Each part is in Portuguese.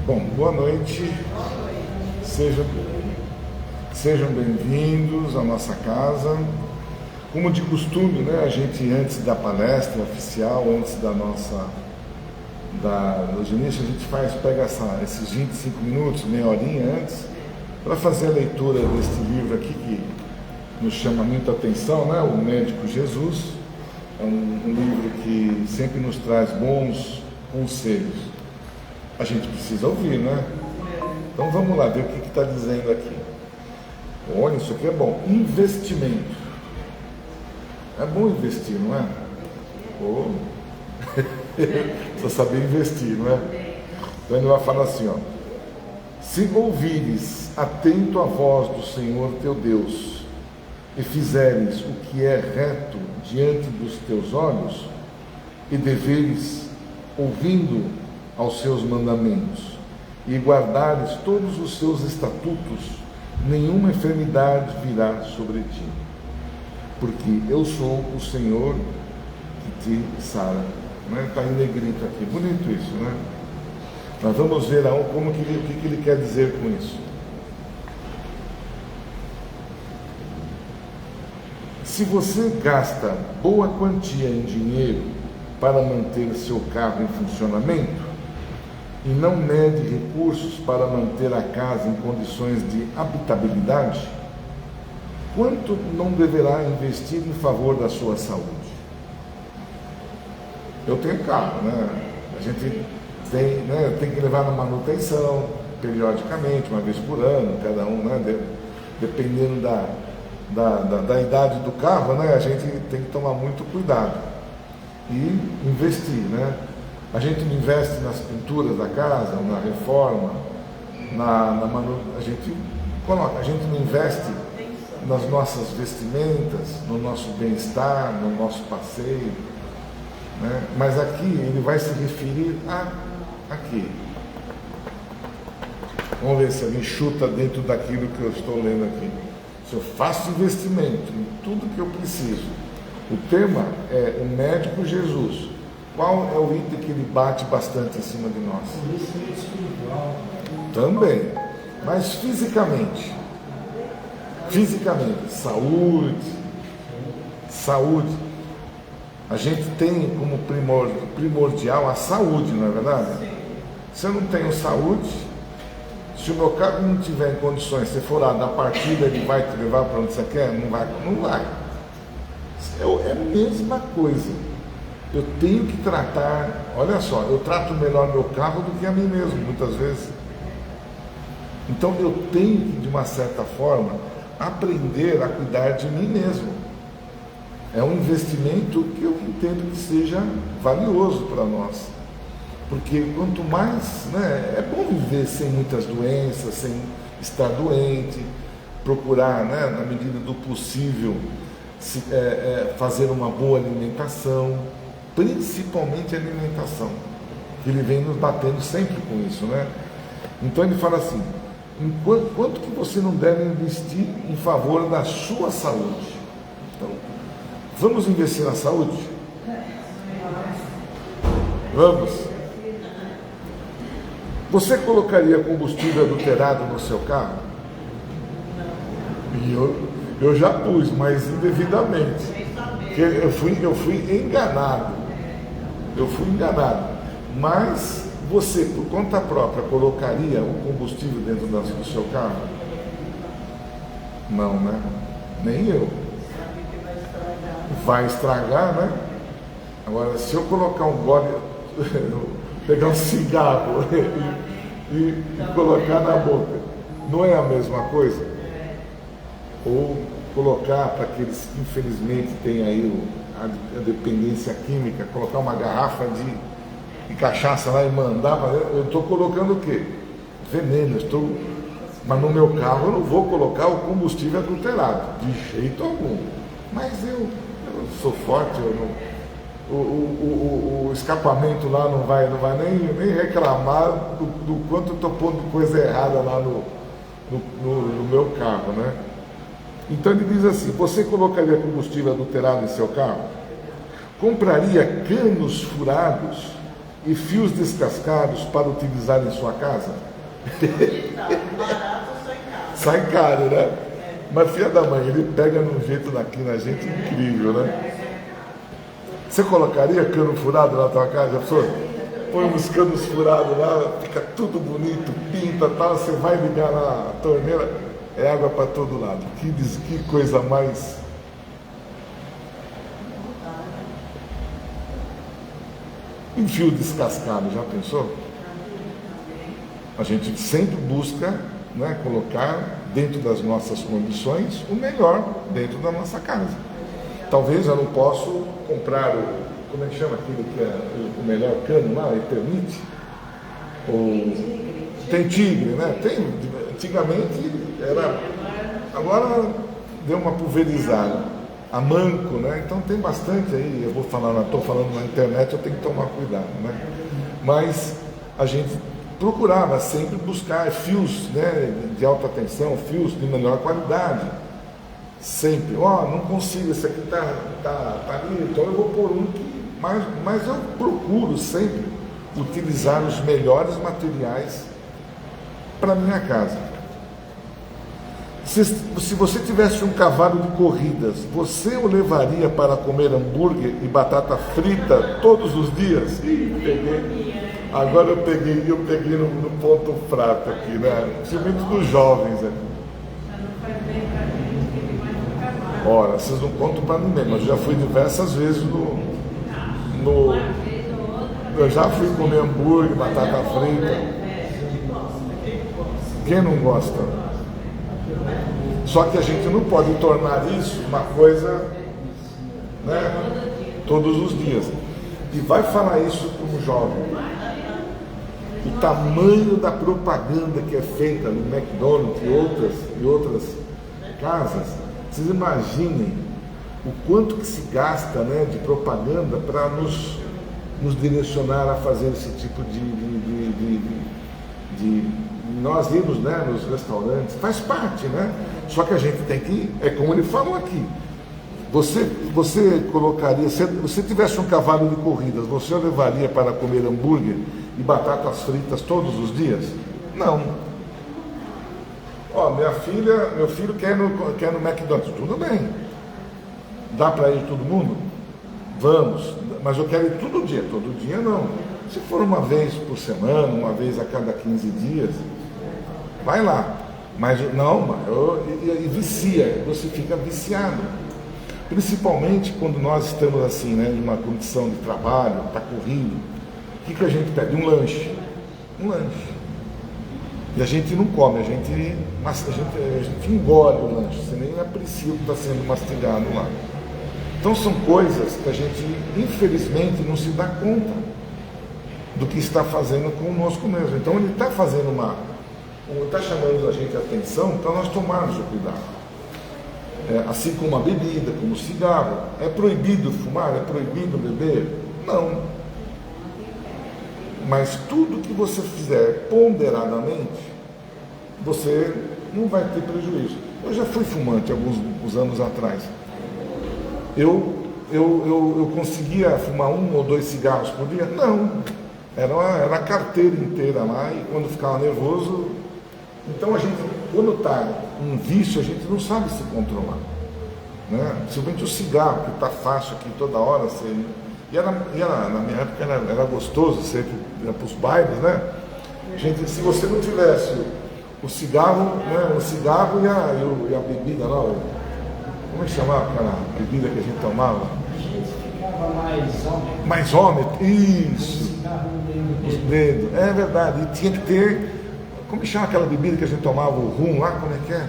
Bom, boa noite, sejam bem-vindos à nossa casa. Como de costume, né, a gente antes da palestra oficial, antes do início, a gente pega esses 25 minutos, meia horinha antes, para fazer a leitura deste livro aqui que nos chama muita atenção, né, O Médico Jesus. É um livro que sempre nos traz bons conselhos. A gente precisa ouvir, né? Então vamos lá ver o que está dizendo aqui. Olha, isso aqui é bom. Investimento. É bom investir, não é? Precisa saber investir, não é? Então ele vai falar assim, ó. Se ouvires atento à voz do Senhor teu Deus e fizeres o que é reto diante dos teus olhos e deveres ouvindo aos seus mandamentos e guardares todos os seus estatutos, nenhuma enfermidade virá sobre ti, porque eu sou o Senhor que te sara. Está em negrito aqui, bonito isso, né? Nós vamos ver o que ele quer dizer com isso. Se você gasta boa quantia em dinheiro para manter seu carro em funcionamento e não mede recursos para manter a casa em condições de habitabilidade, quanto não deverá investir em favor da sua saúde? Eu tenho carro, né? A gente tem que levar na manutenção periodicamente, uma vez por ano, cada um, né? Dependendo da idade do carro, né? A gente tem que tomar muito cuidado e investir, né? A gente não investe nas pinturas da casa, na reforma, a gente não investe nas nossas vestimentas, no nosso bem-estar, no nosso passeio, né? Mas aqui ele vai se referir aqui. Vamos ver se ele chuta dentro daquilo que eu estou lendo aqui. Se eu faço investimento em tudo que eu preciso. O tema é o Médico Jesus. Qual é o item que ele bate bastante em cima de nós? Também, mas fisicamente, saúde. A gente tem como primordial a saúde, não é verdade? Se eu não tenho saúde, se o meu carro não tiver em condições, se for lá da partida, ele vai te levar para onde você quer? Não vai. É a mesma coisa. Eu tenho que tratar, olha só, eu trato melhor meu carro do que a mim mesmo, muitas vezes. Então eu tenho que, de uma certa forma, aprender a cuidar de mim mesmo. É um investimento que eu entendo que seja valioso para nós. Porque quanto mais, né, é bom viver sem muitas doenças, sem estar doente, procurar, né, na medida do possível, fazer uma boa alimentação, principalmente a alimentação, que ele vem nos batendo sempre com isso, né? Então ele fala assim, quanto que você não deve investir em favor da sua saúde? Então, vamos investir na saúde? Vamos. Você colocaria combustível adulterado no seu carro? E eu já pus, mas indevidamente. Eu fui enganado. Mas você, por conta própria, colocaria o combustível dentro do seu carro? Não, né? Nem eu. Vai estragar, né? Agora, se eu colocar um gole, pegar um cigarro e colocar na boca, não é a mesma coisa? Ou colocar para aqueles que infelizmente têm aí a dependência química, colocar uma garrafa de cachaça lá e mandar, eu estou colocando o quê? Veneno, mas no meu carro eu não vou colocar o combustível adulterado, de jeito algum. Mas eu sou forte, o escapamento lá não vai nem reclamar do quanto eu estou pondo coisa errada lá no meu carro, né? Então ele diz assim, você colocaria combustível adulterado em seu carro? Compraria canos furados e fios descascados para utilizar em sua casa? Barato sai caro. Sai caro, né? Mas filha da mãe, ele pega num jeito daqui na gente incrível, né? Você colocaria cano furado na tua casa? A pessoa põe uns canos furados lá, fica tudo bonito, pinta e tal, você vai ligar na torneira, é água para todo lado. Que coisa mais... Um fio descascado, já pensou? A gente sempre busca, né, colocar dentro das nossas condições o melhor dentro da nossa casa. Talvez eu não possa comprar como é que chama aquilo que é o melhor cano lá, Eternite? Tem Tigre, né? Antigamente era, agora deu uma pulverizada. A Manco, né? Então tem bastante aí, eu estou falando na internet, eu tenho que tomar cuidado, né? Mas a gente procurava sempre buscar fios, né, de alta tensão, fios de melhor qualidade. Sempre, não consigo, esse aqui tá ali, então eu vou pôr um que. Mas eu procuro sempre utilizar os melhores materiais para minha casa. Se você tivesse um cavalo de corridas, você o levaria para comer hambúrguer e batata frita todos os dias? Agora eu peguei no ponto fraco aqui, né? Principalmente dos jovens aqui. Ora, vocês não contam para ninguém, mas eu já fui diversas vezes eu já fui comer hambúrguer, batata frita. Quem não gosta? Só que a gente não pode tornar isso uma coisa, né, todos os dias. E vai falar isso para um jovem. O tamanho da propaganda que é feita no McDonald's e outras casas, vocês imaginem o quanto que se gasta, né, de propaganda para nos direcionar a fazer esse tipo de nós irmos, né, nos restaurantes, faz parte, né? Só que a gente tem que, é como ele falou aqui, você colocaria, se você tivesse um cavalo de corridas, você o levaria para comer hambúrguer e batatas fritas todos os dias? Não. Meu filho quer no McDonald's, tudo bem. Dá para ir todo mundo? Vamos, mas eu quero ir todo dia não. Se for uma vez por semana, uma vez a cada 15 dias, vai lá. Mas não, e vicia, você fica viciado. Principalmente quando nós estamos assim, né, em uma condição de trabalho, está corrido. O que a gente pede? Um lanche. E a gente não come, a gente engole o lanche, você nem aprecia o que está sendo mastigado lá. Então são coisas que a gente, infelizmente, não se dá conta do que está fazendo conosco mesmo. Então ele está fazendo está chamando a gente a atenção para nós tomarmos o cuidado. Assim como a bebida, como o cigarro. É proibido fumar? É proibido beber? Não. Mas tudo que você fizer ponderadamente, você não vai ter prejuízo. Eu já fui fumante alguns anos atrás. Eu conseguia fumar 1 ou 2 cigarros por dia? Não. Era a carteira inteira lá, e quando ficava nervoso. Então a gente, quando está um vício, a gente não sabe se controlar, né? Principalmente o cigarro, que está fácil aqui toda hora. Na minha época era gostoso, sempre ia para os bailes, né? Gente, se você não tivesse o cigarro, né, e a bebida lá, como é que chamava aquela bebida que a gente tomava? A gente ficava mais ômetro, isso. Os dedos, é verdade. E tinha que ter, como que chama aquela bebida que a gente tomava, o rum lá, como é que é?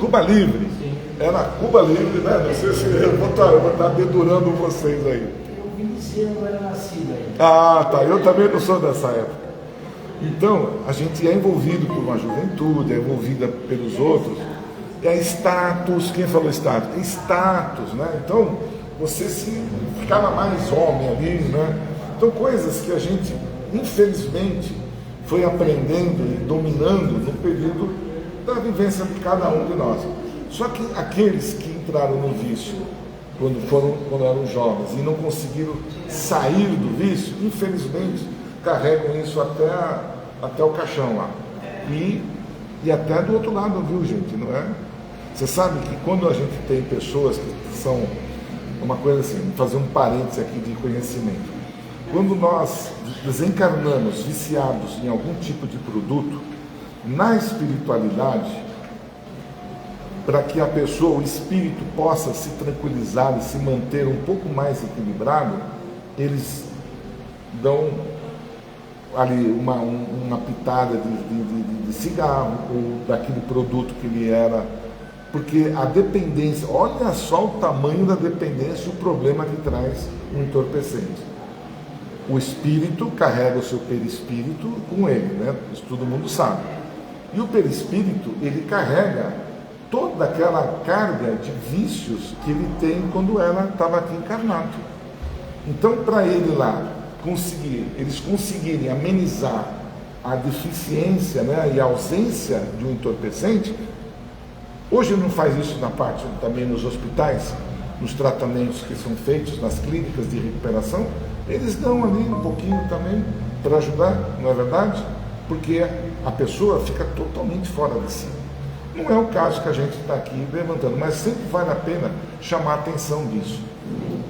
Cuba Livre. Sim. Era Cuba Livre, né? Não sei se eu vou estar dedurando vocês aí. Eu vim dizer, eu não era nascido aí. Ah, tá. Eu também não sou dessa época. Então, a gente é envolvido por uma juventude, é envolvida pelos outros. É status. Quem falou status? É status, né? Então, você ficava mais homem ali, né? Então, coisas que a gente, infelizmente, foi aprendendo e dominando no período da vivência de cada um de nós. Só que aqueles que entraram no vício quando eram jovens e não conseguiram sair do vício, infelizmente, carregam isso até o caixão lá. E até do outro lado, viu, gente, não é? Você sabe que quando a gente tem pessoas que são, uma coisa assim, vou fazer um parênteses aqui de conhecimento. Quando nós desencarnamos viciados em algum tipo de produto, na espiritualidade, para que a pessoa, o espírito, possa se tranquilizar e se manter um pouco mais equilibrado, eles dão ali uma pitada de cigarro ou daquele produto que ele era, porque a dependência, olha só o tamanho da dependência e o problema que traz o entorpecente. O espírito carrega o seu perispírito com ele, né? Isso todo mundo sabe. E o perispírito, ele carrega toda aquela carga de vícios que ele tem quando ela estava aqui encarnado. Então, para ele lá eles conseguirem amenizar a deficiência, né, e a ausência de um entorpecente, hoje não faz isso na parte também nos hospitais, nos tratamentos que são feitos nas clínicas de recuperação, eles dão ali um pouquinho também para ajudar, não é verdade? Porque a pessoa fica totalmente fora de si. Não é o caso que a gente está aqui levantando, mas sempre vale a pena chamar a atenção disso,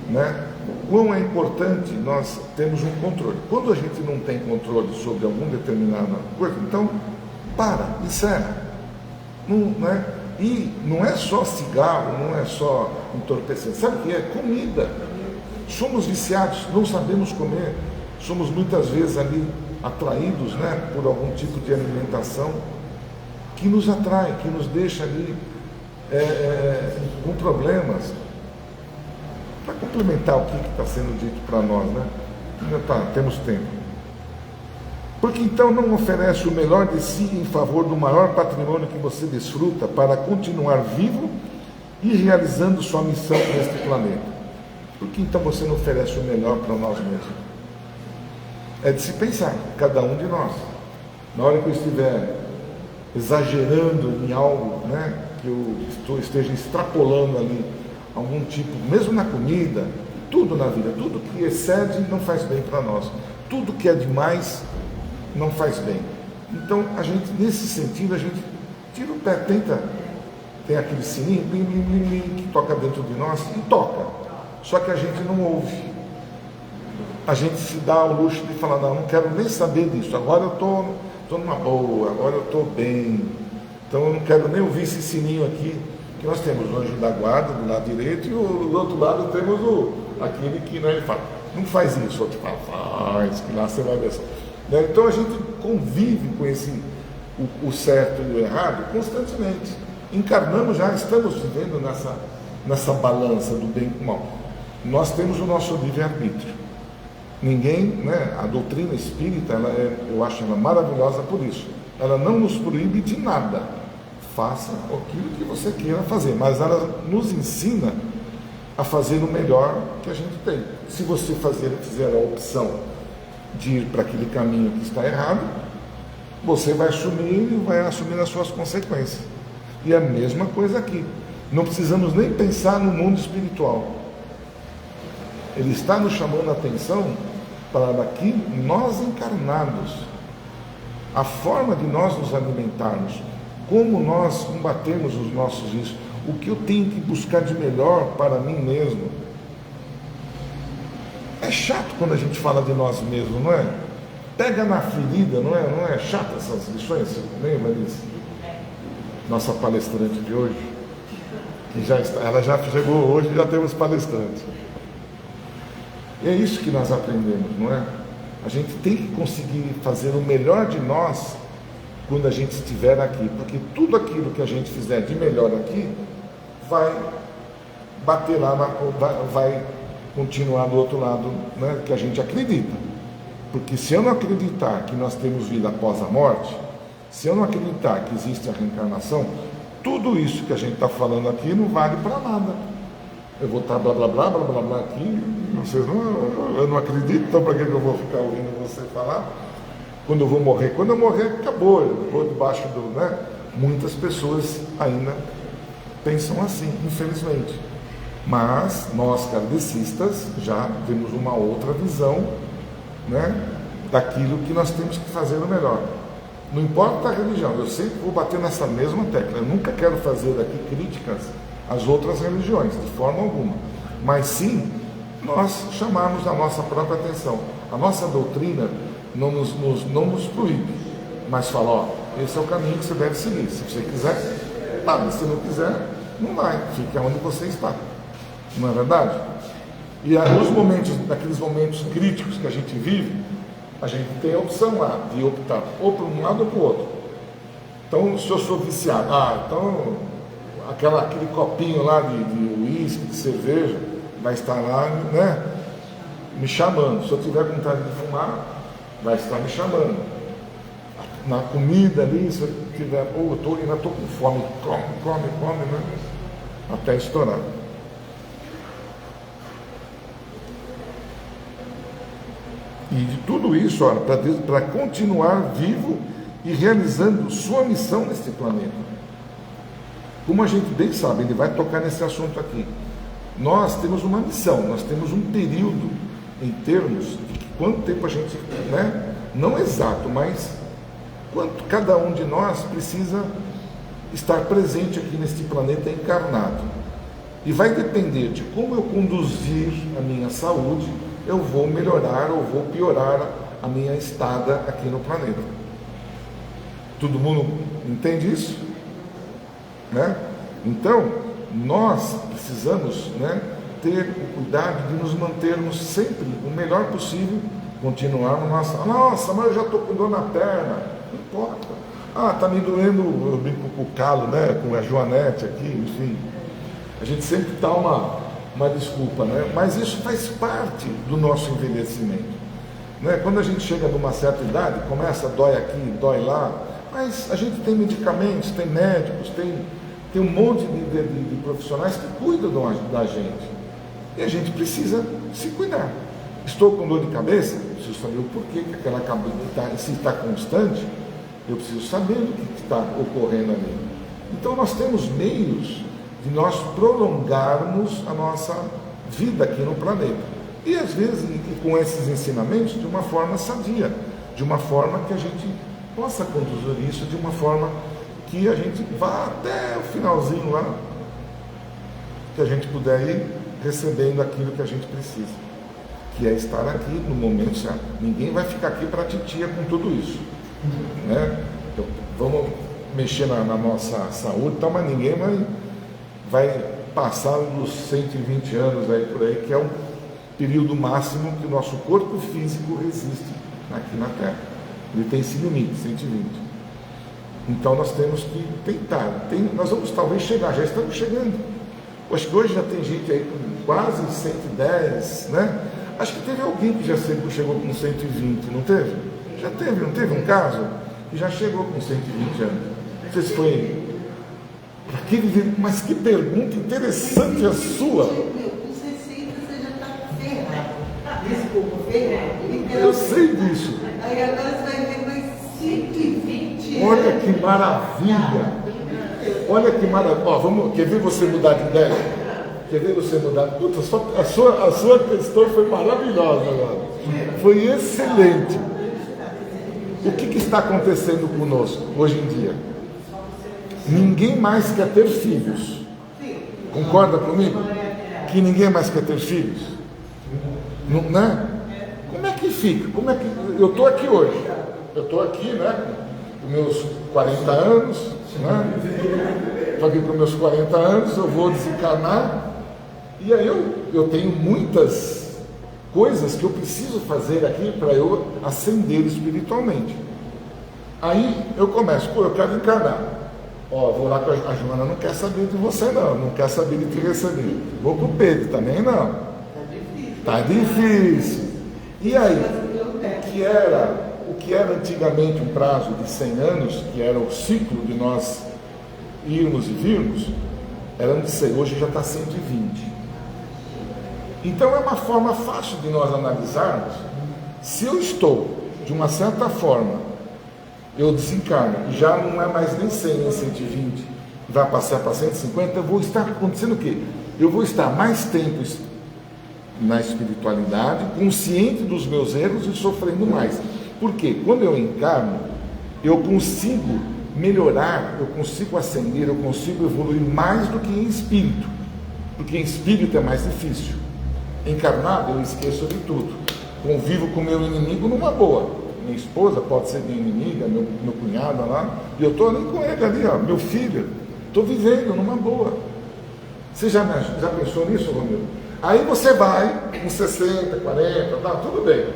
né? Quão é importante nós termos um controle. Quando a gente não tem controle sobre alguma determinada coisa, então encerra. Não é? E não é só cigarro, não é só entorpecente. Sabe o que é? Comida. Somos viciados, não sabemos comer. Somos muitas vezes ali atraídos, né, por algum tipo de alimentação que nos atrai, que nos deixa ali com problemas. Para complementar o que está sendo dito para nós, né? Temos tempo. Porque então não oferece o melhor de si em favor do maior patrimônio que você desfruta para continuar vivo e realizando sua missão neste planeta? Por que então você não oferece o melhor para nós mesmos? É de se pensar, cada um de nós. Na hora que eu estiver exagerando em algo, né, que eu esteja extrapolando ali algum tipo, mesmo na comida, tudo na vida, tudo que excede não faz bem para nós, tudo que é demais não faz bem. Então, a gente, nesse sentido, a gente tira o pé, tem aquele sininho, blim, blim, blim, blim, que toca dentro de nós, e toca, só que a gente não ouve. A gente se dá o luxo de falar, não quero nem saber disso, agora eu estou numa boa, agora eu estou bem, então eu não quero nem ouvir esse sininho aqui, que nós temos o anjo da guarda do lado direito e do outro lado temos aquele que, né, ele fala, não faz isso, outro fala, faz, que lá você vai ver. Né? Então a gente convive com o certo e o errado constantemente. Encarnamos já, estamos vivendo nessa balança do bem com o mal. Nós temos o nosso livre-arbítrio. Ninguém, né, a doutrina espírita, eu acho ela maravilhosa por isso. Ela não nos proíbe de nada. Faça aquilo que você queira fazer, mas ela nos ensina a fazer o melhor que a gente tem. Se você fizer a opção de ir para aquele caminho que está errado, você vai assumir e vai assumir as suas consequências. E a mesma coisa aqui. Não precisamos nem pensar no mundo espiritual. Ele está nos chamando a atenção para daqui, nós encarnados, a forma de nós nos alimentarmos, como nós combatemos os nossos vícios, o que eu tenho que buscar de melhor para mim mesmo. É chato quando a gente fala de nós mesmos, não é? Pega na ferida, não é chato essas lições? Lembra disso? Nossa palestrante de hoje, que ela já chegou hoje e já temos palestrantes. E é isso que nós aprendemos, não é? A gente tem que conseguir fazer o melhor de nós quando a gente estiver aqui, porque tudo aquilo que a gente fizer de melhor aqui vai bater lá, vai continuar do outro lado, né, que a gente acredita. Porque se eu não acreditar que nós temos vida após a morte, se eu não acreditar que existe a reencarnação, tudo isso que a gente está falando aqui não vale para nada. Eu vou estar blá blá blá blá blá blá aqui, vocês eu não acredito, então para que eu vou ficar ouvindo você falar? Quando eu vou morrer? Quando eu morrer, acabou, eu vou debaixo do, né? Muitas pessoas ainda pensam assim, infelizmente. Mas nós, kardecistas, já temos uma outra visão, né, daquilo que nós temos que fazer o melhor. Não importa a religião, eu sempre vou bater nessa mesma tecla. Eu nunca quero fazer daqui críticas às outras religiões, de forma alguma. Mas sim, nós chamarmos a nossa própria atenção. A nossa doutrina não nos proíbe, mas fala, ó, esse é o caminho que você deve seguir. Se você quiser, tá, mas se não quiser, não vai, fique onde você está. Não é verdade? E naqueles momentos críticos que a gente vive, a gente tem a opção lá de optar ou para um lado ou para o outro. Então, se eu sou viciado, então aquele copinho lá de uísque, de cerveja, vai estar lá, né, me chamando. Se eu tiver vontade de fumar, vai estar me chamando. Na comida ali, se eu tiver, ainda estou com fome, come, né? Até estourar. E de tudo isso, para continuar vivo e realizando sua missão neste planeta. Como a gente bem sabe, ele vai tocar nesse assunto aqui. Nós temos uma missão, nós temos um período em termos de quanto tempo a gente, né, não exato, mas quanto cada um de nós precisa estar presente aqui neste planeta encarnado. E vai depender de como eu conduzir a minha saúde, eu vou melhorar ou vou piorar a minha estada aqui no planeta. Todo mundo entende isso? Né? Então, nós precisamos, né, ter o cuidado de nos mantermos sempre o melhor possível, continuarmos nossa, mas eu já estou com dor na perna, não importa. Está me doendo, eu brinco com o Calo, né, com a Joanete aqui, enfim. A gente sempre dá uma desculpa, né? Mas isso faz parte do nosso envelhecimento. Né? Quando a gente chega numa certa idade, dói aqui, dói lá, mas a gente tem medicamentos, tem médicos, tem um monte de profissionais que cuidam da gente. E a gente precisa se cuidar. Estou com dor de cabeça, preciso saber o porquê que aquela cabeça se está constante, eu preciso saber o que está ocorrendo ali. Então nós temos meios de nós prolongarmos a nossa vida aqui no planeta. E às vezes com esses ensinamentos de uma forma sadia, de uma forma que a gente possa conduzir isso de uma forma que a gente vá até o finalzinho lá, que a gente puder ir recebendo aquilo que a gente precisa, que é estar aqui no momento certo. Ninguém vai ficar aqui para titia com tudo isso, né? Então, vamos mexer na nossa saúde, mas ninguém vai passar dos 120 anos aí por aí, que é o período máximo que o nosso corpo físico resiste aqui na Terra. Ele tem esse limite, 120. Então nós temos que tentar. Nós vamos talvez chegar, já estamos chegando. Acho que hoje já tem gente aí com quase 110, né? Acho que teve alguém que já chegou com 120, não teve? Já teve, não teve um caso que já chegou com 120 anos. Não sei se foi. Mas que pergunta interessante a sua. Com 60 você já está ferrado. Desculpa, ferrado. Eu sei disso. Aí agora você vai ver mais 120 anos. Olha que maravilha. Olha que maravilha. Quer ver você mudar de ideia? Quer ver você mudar? Puta, a sua questão foi maravilhosa agora. Foi excelente. O que está acontecendo conosco hoje em dia? Ninguém mais quer ter filhos. Concorda comigo? Que ninguém mais quer ter filhos? Não, né? Como é que fica? Eu estou aqui hoje. Eu estou aqui, né? Com meus 40 anos, né? Estou aqui com meus 40 anos, eu vou desencarnar. E aí eu tenho muitas coisas que eu preciso fazer aqui para eu ascender espiritualmente. Aí eu começo, eu quero encarnar. Vou lá com a Joana, não quer saber de você não quer saber de te receber. Vou com o Pedro também não. Tá difícil. E aí, o que era antigamente um prazo de 100 anos, que era o ciclo de nós irmos e virmos, era de 100, hoje já está 120. Então é uma forma fácil de nós analisarmos. Se eu estou, de uma certa forma, eu desencarno, e já não é mais nem 100, nem 120, vai passar para 150, eu vou estar acontecendo o quê? Eu vou estar mais tempo na espiritualidade, consciente dos meus erros e sofrendo mais. Porque quando eu encarno, eu consigo melhorar, eu consigo ascender, eu consigo evoluir mais do que em espírito. Porque em espírito é mais difícil. Encarnado, eu esqueço de tudo. Convivo com meu inimigo numa boa. Minha esposa pode ser minha inimiga, meu cunhado lá, e eu estou ali com ele ali, ó, meu filho. Estou vivendo numa boa. Você já pensou nisso, Romildo? Aí você vai, com 60, 40, tá, tudo bem.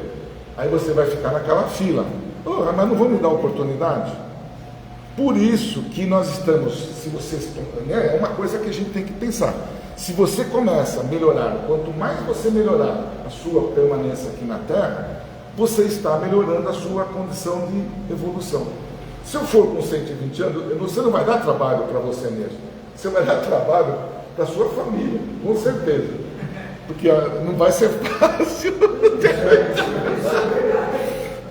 Aí você vai ficar naquela fila. Oh, mas não vão me dar oportunidade? Por isso que nós estamos, se vocês, é uma coisa que a gente tem que pensar. Se você começa a melhorar, quanto mais você melhorar a sua permanência aqui na Terra, você está melhorando a sua condição de evolução. Se eu for com 120 anos, você não vai dar trabalho para você mesmo. Você vai dar trabalho para a sua família, com certeza. Porque não vai ser fácil.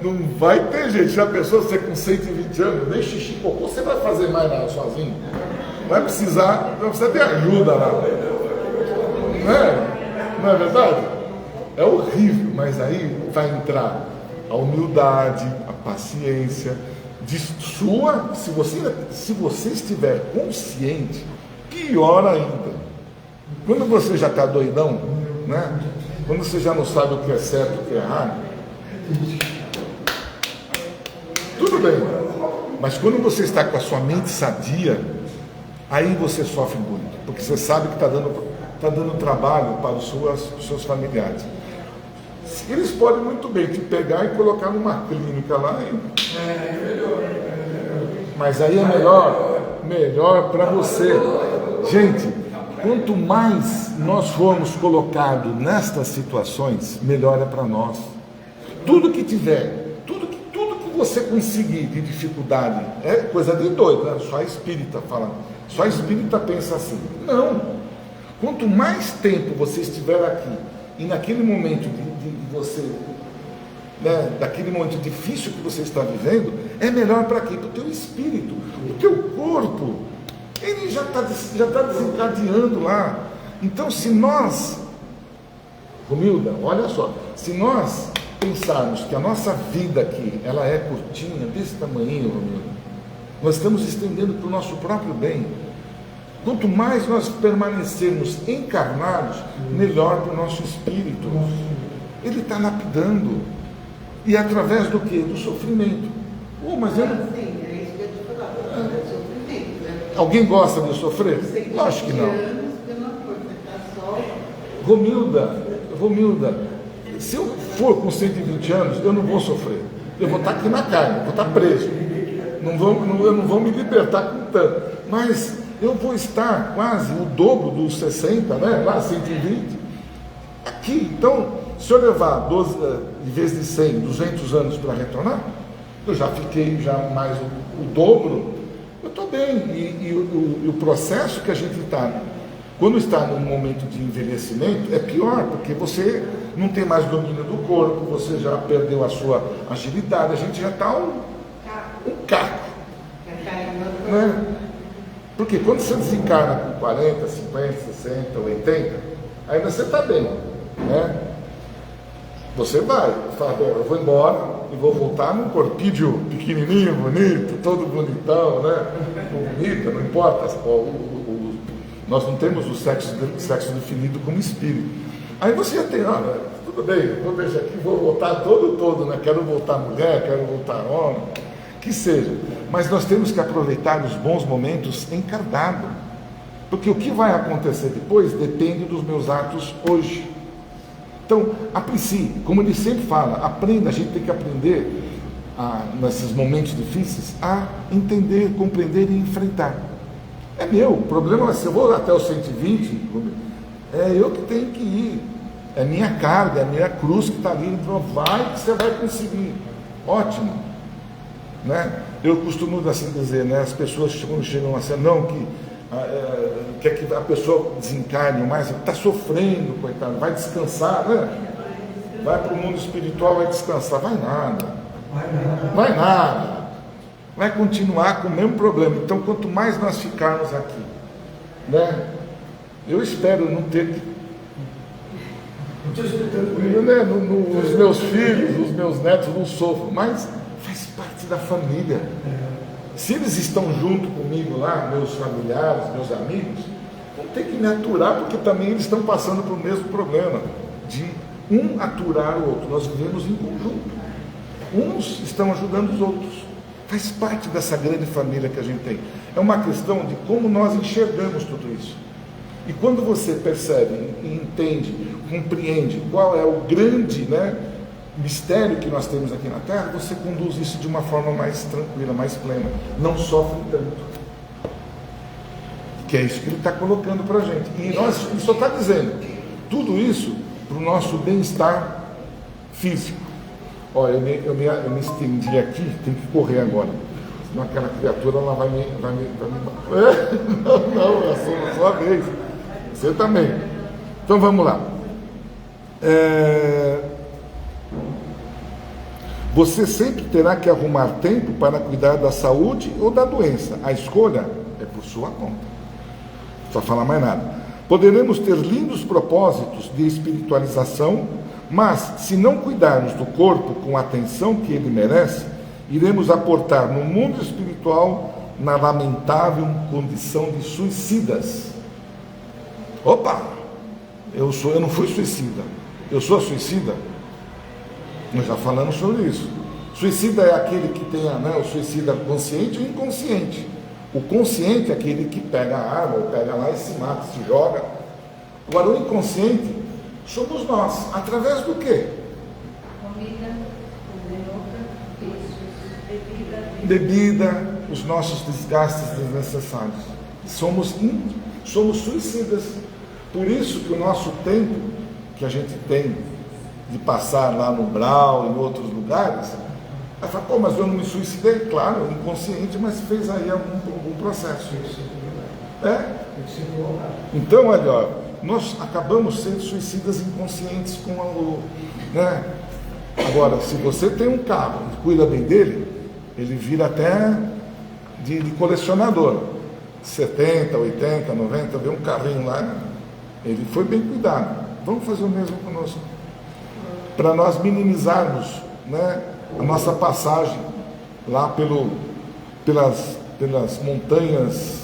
Não vai ter jeito. Já pensou você com 120 anos, nem xixi, cocô, você vai fazer mais nada sozinho? Vai precisar ter ajuda lá. Não é verdade? É horrível, mas aí vai entrar a humildade, a paciência, se você estiver consciente, pior ainda. Quando você já está doidão, né? Quando você já não sabe o que é certo e o que é errado, tudo bem, mas quando você está com a sua mente sadia, aí você sofre muito, porque você sabe que está dando trabalho para os seus familiares. Eles podem muito bem te pegar e colocar numa clínica lá, mas aí é melhor para você. Gente, quanto mais nós formos colocados nestas situações, melhor é para nós. Tudo que tiver, tudo que você conseguir de dificuldade, é coisa de doido, né? Só espírita fala, só espírita pensa assim. Não. Quanto mais tempo você estiver aqui, e naquele momento de você, né, daquele momento difícil que você está vivendo, é melhor para quê? Para o teu espírito. O teu corpo, ele já está desencadeando lá. Então, se nós, Romilda, olha só, se nós pensarmos que a nossa vida aqui, ela é curtinha, desse tamanho, Romilda, nós estamos estendendo para o nosso próprio bem. Quanto mais nós permanecermos encarnados, melhor para o nosso espírito. Ele está lapidando. E através do quê? Do sofrimento. Mas eu não... Sim, é isso que eu te falava. É sofrimento, né? Alguém gosta de sofrer? Acho que não. Romilda, se eu for com 120 anos, eu não vou sofrer. Eu vou estar aqui na carne, vou estar preso. Eu não vou me libertar com tanto. Mas eu vou estar quase o dobro dos 60, né? Lá 120, aqui. Então, se eu levar 12, em vez de 100, 200 anos para retornar, eu já fiquei mais o dobro, eu estou bem. E o processo que a gente está, quando está num momento de envelhecimento, é pior, porque você não tem mais domínio do corpo, você já perdeu a sua agilidade, a gente já está um caco. Né? Porque quando você desencarna com 40, 50, 60, 80, ainda você está bem, né? Você vai, fala, eu vou embora e vou voltar num corpídio pequenininho, bonito, todo bonitão, né? Bonita, não importa, nós não temos o sexo definido como espírito. Aí você já tem, tudo bem, vou deixar aqui, vou voltar todo, né? Quero voltar mulher, quero voltar homem, que seja. Mas nós temos que aproveitar os bons momentos encarnado, porque o que vai acontecer depois depende dos meus atos hoje. Então, a princípio, como ele sempre fala, aprenda, a gente tem que aprender, nesses momentos difíceis, a entender, compreender e enfrentar. É meu, o problema é se eu vou até os 120, é eu que tenho que ir, é minha carga, é minha cruz que está ali, então vai que você vai conseguir, ótimo, né? Eu costumo assim dizer, né? As pessoas quando chegam assim, não, quer que a pessoa desencarne mais, está sofrendo, coitado, vai descansar, né? Vai para o mundo espiritual, vai descansar, vai nada, vai continuar com o mesmo problema. Então, quanto mais nós ficarmos aqui, né? Eu espero não ter que Os meus filhos, os meus netos não sofrem, mas faz parte da família. Se eles estão junto comigo lá, meus familiares, meus amigos, vão ter que me aturar, porque também eles estão passando pelo mesmo problema, de um aturar o outro. Nós vivemos em conjunto. Uns estão ajudando os outros. Faz parte dessa grande família que a gente tem. É uma questão de como nós enxergamos tudo isso. E quando você percebe, entende, compreende qual é o grande, mistério que nós temos aqui na Terra, você conduz isso de uma forma mais tranquila, mais plena. Não sofre tanto. Que é isso que ele está colocando para a gente. E ele só está dizendo tudo isso para o nosso bem-estar físico. Olha, eu me estendi aqui, tem que correr agora. Senão aquela criatura ela vai me não, é a sua vez. Você também. Então vamos lá. Você sempre terá que arrumar tempo para cuidar da saúde ou da doença. A escolha é por sua conta. Não precisa falar mais nada. Poderemos ter lindos propósitos de espiritualização, mas se não cuidarmos do corpo com a atenção que ele merece, iremos aportar no mundo espiritual na lamentável condição de suicidas. Opa! Eu não fui suicida. Eu sou suicida? Nós já falamos sobre isso. Suicida é aquele que tem o suicida consciente ou inconsciente. O consciente é aquele que pega a arma, ou pega lá e se mata, se joga. Agora, o inconsciente somos nós. Através do quê? Comida, vícios, bebida, os nossos desgastes desnecessários. Somos suicidas. Por isso que o nosso tempo que a gente tem de passar lá no Brau e em outros lugares, ela fala, pô, mas eu não me suicidei? Claro, inconsciente, mas fez aí algum processo. Então, olha, nós acabamos sendo suicidas inconscientes com Agora, se você tem um carro e cuida bem dele, ele vira até de colecionador. 70, 80, 90, vê um carrinho lá, ele foi bem cuidado. Vamos fazer o mesmo conosco. Para nós minimizarmos a nossa passagem lá pelas montanhas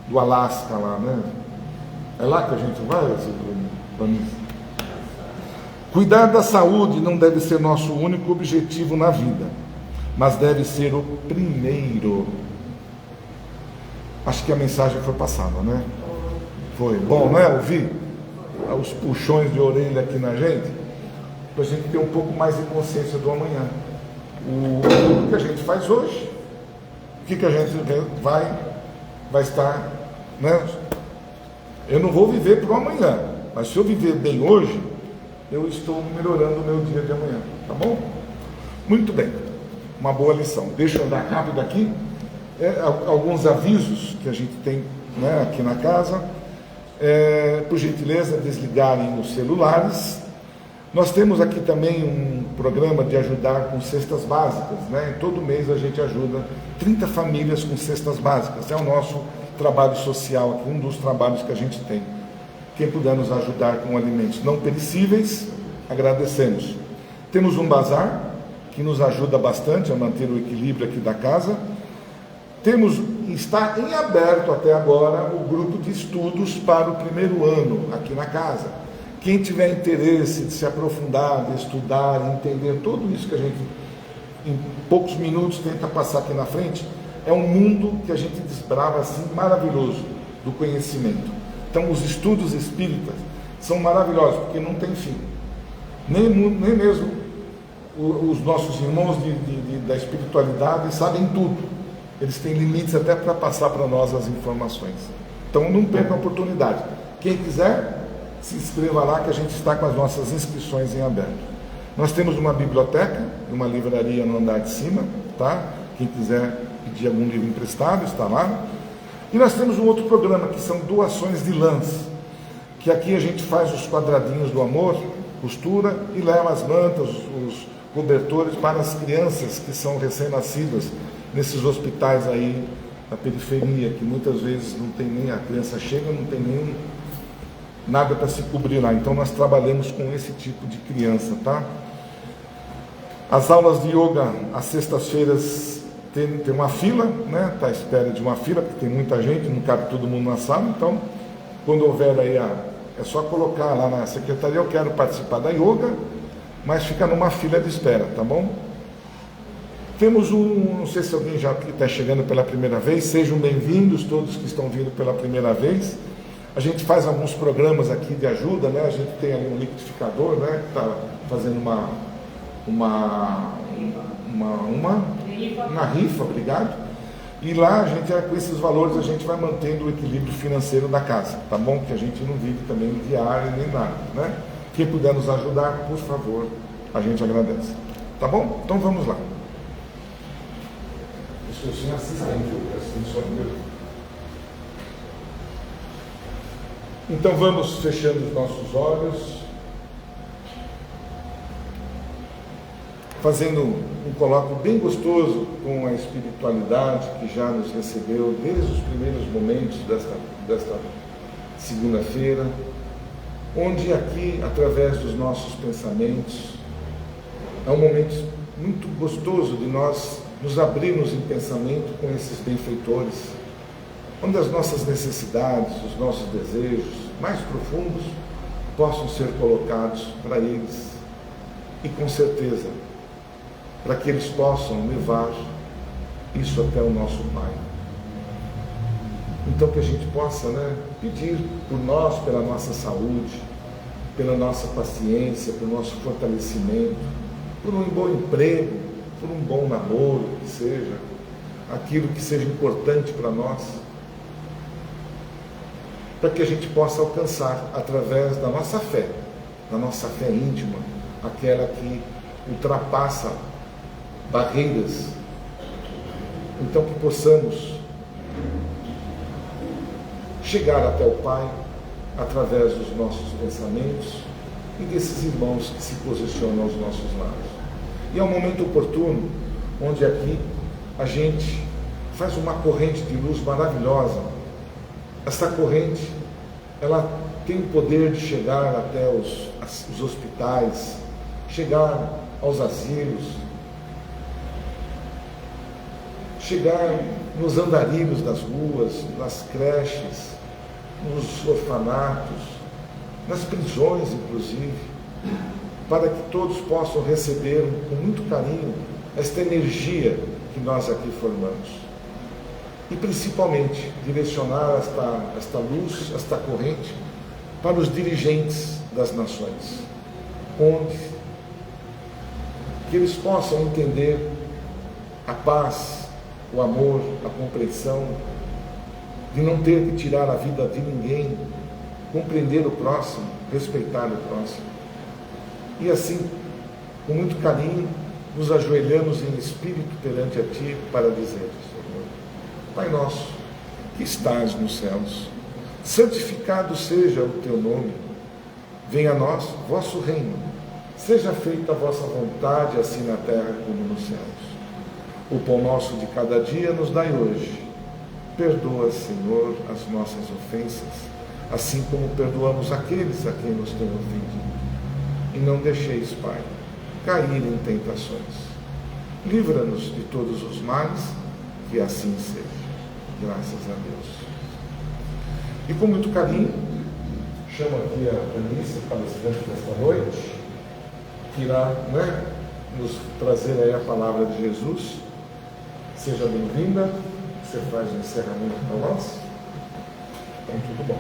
do Alasca lá, É lá que a gente vai, Cuidar da saúde não deve ser nosso único objetivo na vida, mas deve ser o primeiro. Acho que a mensagem foi passada, Foi bom, ouvir os puxões de orelha aqui na gente, para a gente ter um pouco mais de consciência do amanhã. O que a gente faz hoje, o que a gente vai estar, Eu não vou viver para o amanhã, mas se eu viver bem hoje, eu estou melhorando o meu dia de amanhã, tá bom? Muito bem, uma boa lição. Deixa eu andar rápido aqui. Alguns avisos que a gente tem aqui na casa. Por gentileza, desligarem os celulares. Nós temos aqui também um programa de ajudar com cestas básicas, Todo mês a gente ajuda 30 famílias com cestas básicas. É o nosso trabalho social aqui, um dos trabalhos que a gente tem. Quem puder nos ajudar com alimentos não perecíveis, agradecemos. Temos um bazar que nos ajuda bastante a manter o equilíbrio aqui da casa. Está em aberto até agora o grupo de estudos para o primeiro ano aqui na casa. Quem tiver interesse de se aprofundar, de estudar, de entender tudo isso que a gente, em poucos minutos, tenta passar aqui na frente, é um mundo que a gente desbrava assim, maravilhoso, do conhecimento. Então, os estudos espíritas são maravilhosos, porque não tem fim. Nem mesmo os nossos irmãos da espiritualidade sabem tudo. Eles têm limites até para passar para nós as informações. Então não perca a oportunidade. Quem quiser, se inscreva lá que a gente está com as nossas inscrições em aberto. Nós temos uma biblioteca, uma livraria no andar de cima, tá? Quem quiser pedir algum livro emprestado, está lá. E nós temos um outro programa que são doações de lãs, que aqui a gente faz os quadradinhos do amor, costura e leva as mantas, os cobertores para as crianças que são recém-nascidas nesses hospitais aí da periferia, que muitas vezes não tem nem, a criança chega, não tem nem nada para se cobrir lá. Então nós trabalhamos com esse tipo de criança, tá? As aulas de yoga, às sextas-feiras, tem uma fila, né? Está à espera de uma fila, porque tem muita gente, não cabe todo mundo na sala. Então, quando houver aí, é só colocar lá na secretaria: eu quero participar da yoga, mas fica numa fila de espera, tá bom? Temos não sei se alguém já está chegando pela primeira vez, sejam bem-vindos todos que estão vindo pela primeira vez. A gente faz alguns programas aqui de ajuda, né? A gente tem ali um liquidificador, né? Que está fazendo uma rifa, obrigado. E lá, com esses valores, a gente vai mantendo o equilíbrio financeiro da casa, tá bom? Que a gente não vive também diário nem nada, né? Quem puder nos ajudar, por favor, a gente agradece. Tá bom? Então vamos lá. Eu sou assistente, Então vamos fechando os nossos olhos, fazendo um colóquio bem gostoso com a espiritualidade que já nos recebeu desde os primeiros momentos desta segunda-feira, onde aqui, através dos nossos pensamentos, é um momento muito gostoso de nós nos abrirmos em pensamento com esses benfeitores, onde as nossas necessidades, os nossos desejos mais profundos possam ser colocados para eles, e com certeza, para que eles possam levar isso até o nosso Pai. Então que a gente possa, pedir por nós, pela nossa saúde, pela nossa paciência, pelo nosso fortalecimento, por um bom emprego, por um bom namoro, que seja, aquilo que seja importante para nós, para que a gente possa alcançar, através da nossa fé íntima, aquela que ultrapassa barreiras. Então que possamos chegar até o Pai através dos nossos pensamentos e desses irmãos que se posicionam aos nossos lados. E é um momento oportuno, onde aqui a gente faz uma corrente de luz maravilhosa. Essa corrente, ela tem o poder de chegar até os hospitais, chegar aos asilos, chegar nos andarilhos das ruas, nas creches, nos orfanatos, nas prisões, inclusive, para que todos possam receber com muito carinho esta energia que nós aqui formamos. E principalmente direcionar esta luz, esta corrente, para os dirigentes das nações, onde que eles possam entender a paz, o amor, a compreensão, de não ter que tirar a vida de ninguém, compreender o próximo, respeitar o próximo. E assim, com muito carinho, nos ajoelhamos em espírito perante a Ti para dizer: Senhor, Pai nosso, que estás nos céus, santificado seja o Teu nome, venha a nós vosso reino, seja feita a vossa vontade, assim na terra como nos céus. O pão nosso de cada dia nos dai hoje. Perdoa, Senhor, as nossas ofensas, assim como perdoamos aqueles a quem nos têm ofendido. E não deixeis, Pai, cair em tentações. Livra-nos de todos os males, que assim seja. Graças a Deus. E com muito carinho, chamo aqui a Anice, palestrante desta noite, que irá nos trazer aí a palavra de Jesus. Seja bem-vinda. Você faz o encerramento para nós? Então, tudo bom.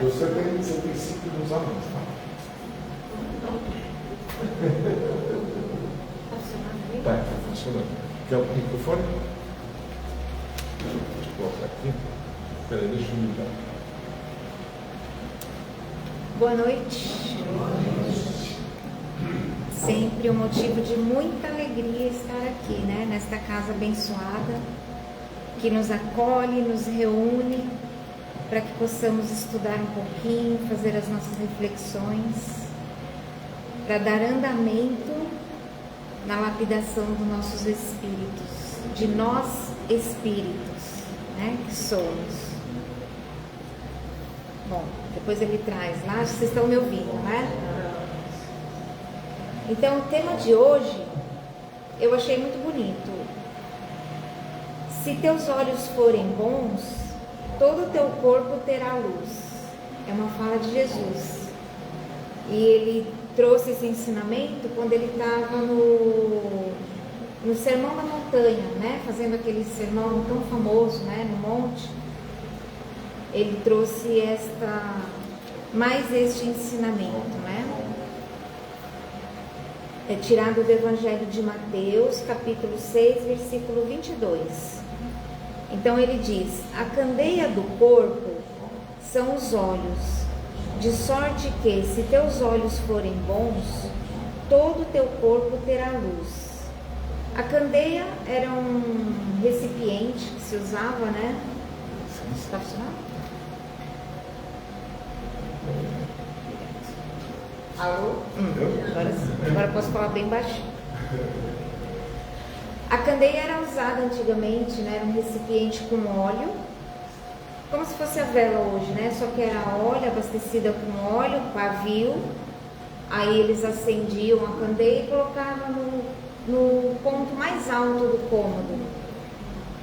Você tem 5 dos alunos, tá? Tá funcionando. Quer o microfone? Deixa eu colocar aqui. Espera aí, deixa eu ligar. Boa noite. Sempre um motivo de muita alegria estar aqui, nesta casa abençoada, que nos acolhe, nos reúne, para que possamos estudar um pouquinho, fazer as nossas reflexões, para dar andamento na lapidação dos nossos espíritos, de nós espíritos, que somos. Bom, depois ele traz lá, vocês estão me ouvindo, né? Então, o tema de hoje, eu achei muito bonito. Se teus olhos forem bons, todo o teu corpo terá luz. É uma fala de Jesus. E ele trouxe esse ensinamento quando ele estava no Sermão da Montanha, né? Fazendo aquele sermão tão famoso, né? No monte. Ele trouxe mais este ensinamento, né? É tirado do Evangelho de Mateus, capítulo 6, versículo 22. Então ele diz: a candeia do corpo são os olhos, de sorte que, se teus olhos forem bons, todo o teu corpo terá luz. A candeia era um recipiente que se usava, né? Está funcionando? Alô? Agora sim. Agora eu posso falar bem baixinho. A candeia era usada antigamente, né? Era um recipiente com óleo, como se fosse a vela hoje, né? Só que era óleo, abastecida com óleo, pavio. Aí eles acendiam a candeia e colocavam no ponto mais alto do cômodo.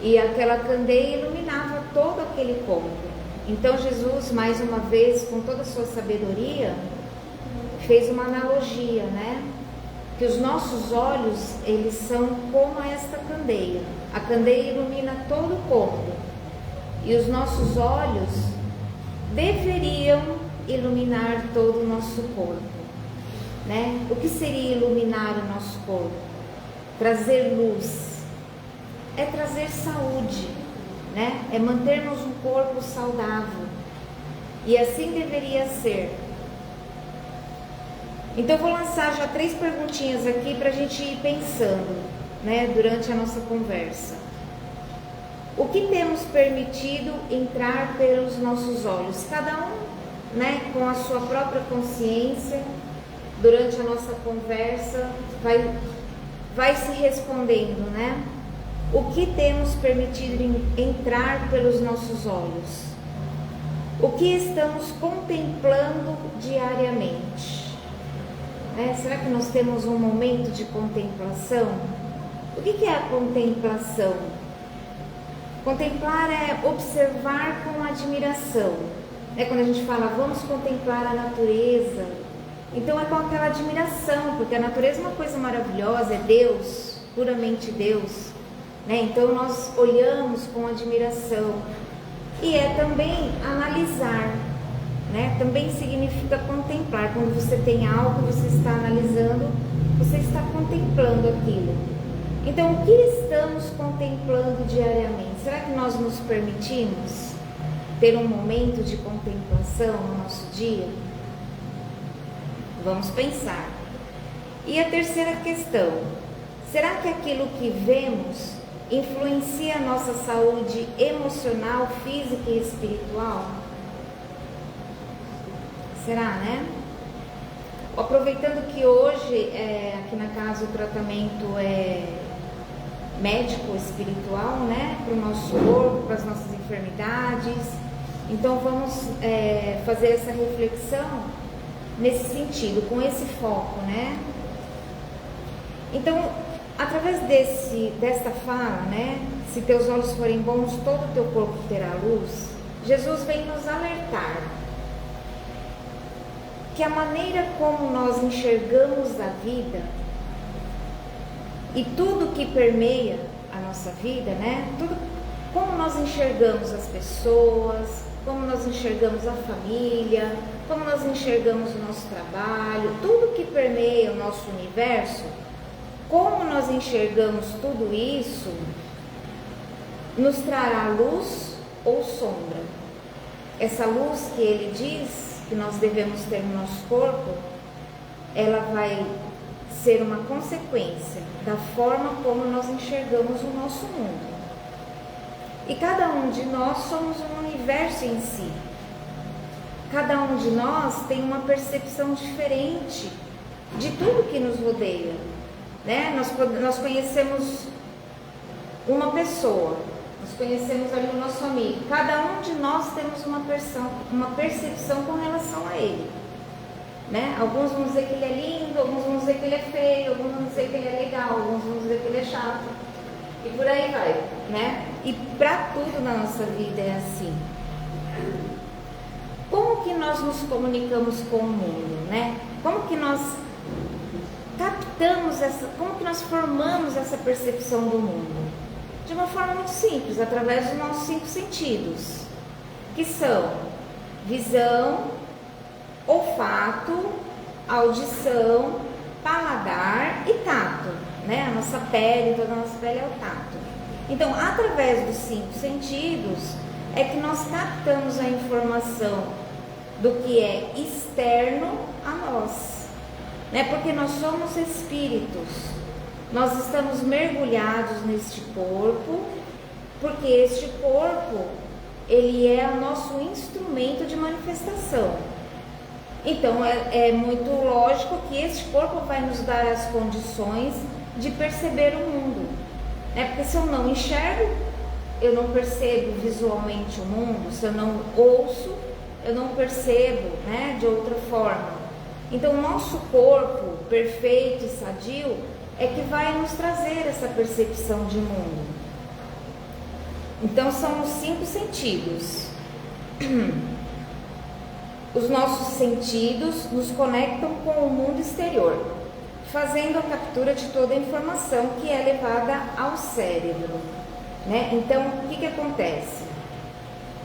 E aquela candeia iluminava todo aquele cômodo. Então Jesus, mais uma vez, com toda a sua sabedoria, fez uma analogia, né? Que os nossos olhos, eles são como esta candeia. A candeia ilumina todo o cômodo. E os nossos olhos deveriam iluminar todo o nosso corpo, né? O que seria iluminar o nosso corpo? Trazer luz. É trazer saúde, né? É mantermos um corpo saudável. E assim deveria ser. Então eu vou lançar já 3 perguntinhas aqui para a gente ir pensando, né? Durante a nossa conversa. O que temos permitido entrar pelos nossos olhos? Cada um, né, com a sua própria consciência, durante a nossa conversa, vai se respondendo, né? O que temos permitido entrar pelos nossos olhos? O que estamos contemplando diariamente? Será que nós temos um momento de contemplação? O que é a contemplação? Contemplar é observar com admiração. Quando a gente fala, vamos contemplar a natureza, então é com aquela admiração, porque a natureza é uma coisa maravilhosa, é Deus, puramente Deus, né? Então nós olhamos com admiração. E é também analisar, né? Também significa contemplar. Quando você tem algo, você está analisando, você está contemplando aquilo. Então, o que estamos contemplando diariamente? Será que nós nos permitimos ter um momento de contemplação no nosso dia? Vamos pensar. E a terceira questão: será que aquilo que vemos influencia a nossa saúde emocional, física e espiritual? Será, né? Aproveitando que hoje, aqui na casa, o tratamento é médico espiritual, né, para o nosso corpo, para as nossas enfermidades. Então vamos fazer essa reflexão nesse sentido, com esse foco, né? Então, através desta fala, né, se teus olhos forem bons, todo o teu corpo terá luz, Jesus vem nos alertar que a maneira como nós enxergamos a vida e tudo que permeia a nossa vida, né? Como nós enxergamos as pessoas, como nós enxergamos a família, como nós enxergamos o nosso trabalho, tudo que permeia o nosso universo, como nós enxergamos tudo isso, nos trará luz ou sombra. Essa luz que ele diz que nós devemos ter no nosso corpo, ela vai ser uma consequência da forma como nós enxergamos o nosso mundo. E cada um de nós somos um universo em si. Cada um de nós tem uma percepção diferente de tudo que nos rodeia, né? Nós conhecemos uma pessoa, nós conhecemos ali o nosso amigo. Cada um de nós temos uma percepção com relação a ele. Né? Alguns vão dizer que ele é lindo, alguns vão dizer que ele é feio, alguns vão dizer que ele é legal, alguns vão dizer que ele é chato. E por aí vai. Né? E para tudo na nossa vida é assim. Como que nós nos comunicamos com o mundo? Né? Como que nós captamos como que nós formamos essa percepção do mundo? De uma forma muito simples, através dos nossos 5 sentidos, que são visão, olfato, audição, paladar e tato, né? A nossa pele, toda a nossa pele é o tato. Então, através dos 5 sentidos, é que nós captamos a informação do que é externo a nós, né? Porque nós somos espíritos, nós estamos mergulhados neste corpo, porque este corpo, ele é o nosso instrumento de manifestação. Então, é muito lógico que este corpo vai nos dar as condições de perceber o mundo, né? Porque se eu não enxergo, eu não percebo visualmente o mundo, se eu não ouço, eu não percebo, né, de outra forma. Então, o nosso corpo perfeito e sadio é que vai nos trazer essa percepção de mundo. Então, são os 5 sentidos. Os nossos sentidos nos conectam com o mundo exterior, fazendo a captura de toda a informação que é levada ao cérebro, né? Então, o que acontece?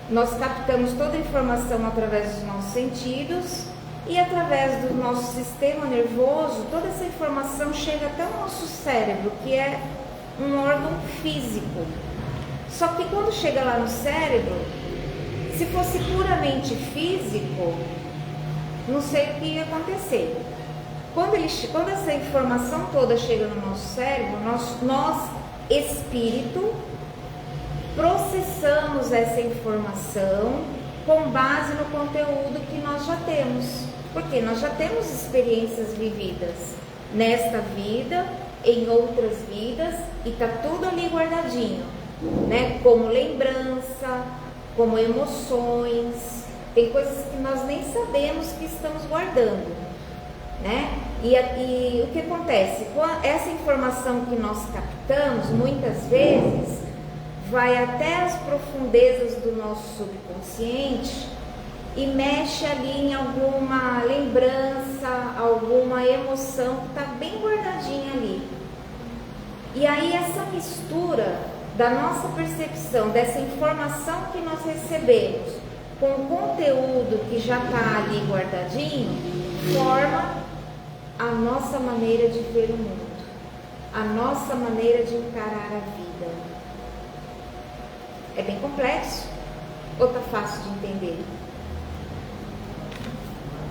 Nós captamos toda a informação através dos nossos sentidos e através do nosso sistema nervoso, toda essa informação chega até o nosso cérebro, que é um órgão físico. Só que quando chega lá no cérebro, se fosse puramente físico, não sei o que ia acontecer. Quando essa informação toda chega no nosso cérebro, nós espírito, processamos essa informação com base no conteúdo que nós já temos. Porque nós já temos experiências vividas nesta vida, em outras vidas, e está tudo ali guardadinho, né? Como lembrança, como emoções, tem coisas que nós nem sabemos que estamos guardando, né? E o que acontece? Essa informação que nós captamos, muitas vezes, vai até as profundezas do nosso subconsciente e mexe ali em alguma lembrança, alguma emoção que está bem guardadinha ali. E aí essa mistura da nossa percepção, dessa informação que nós recebemos, com o conteúdo que já está ali guardadinho, forma a nossa maneira de ver o mundo, a nossa maneira de encarar a vida. É bem complexo ou está fácil de entender?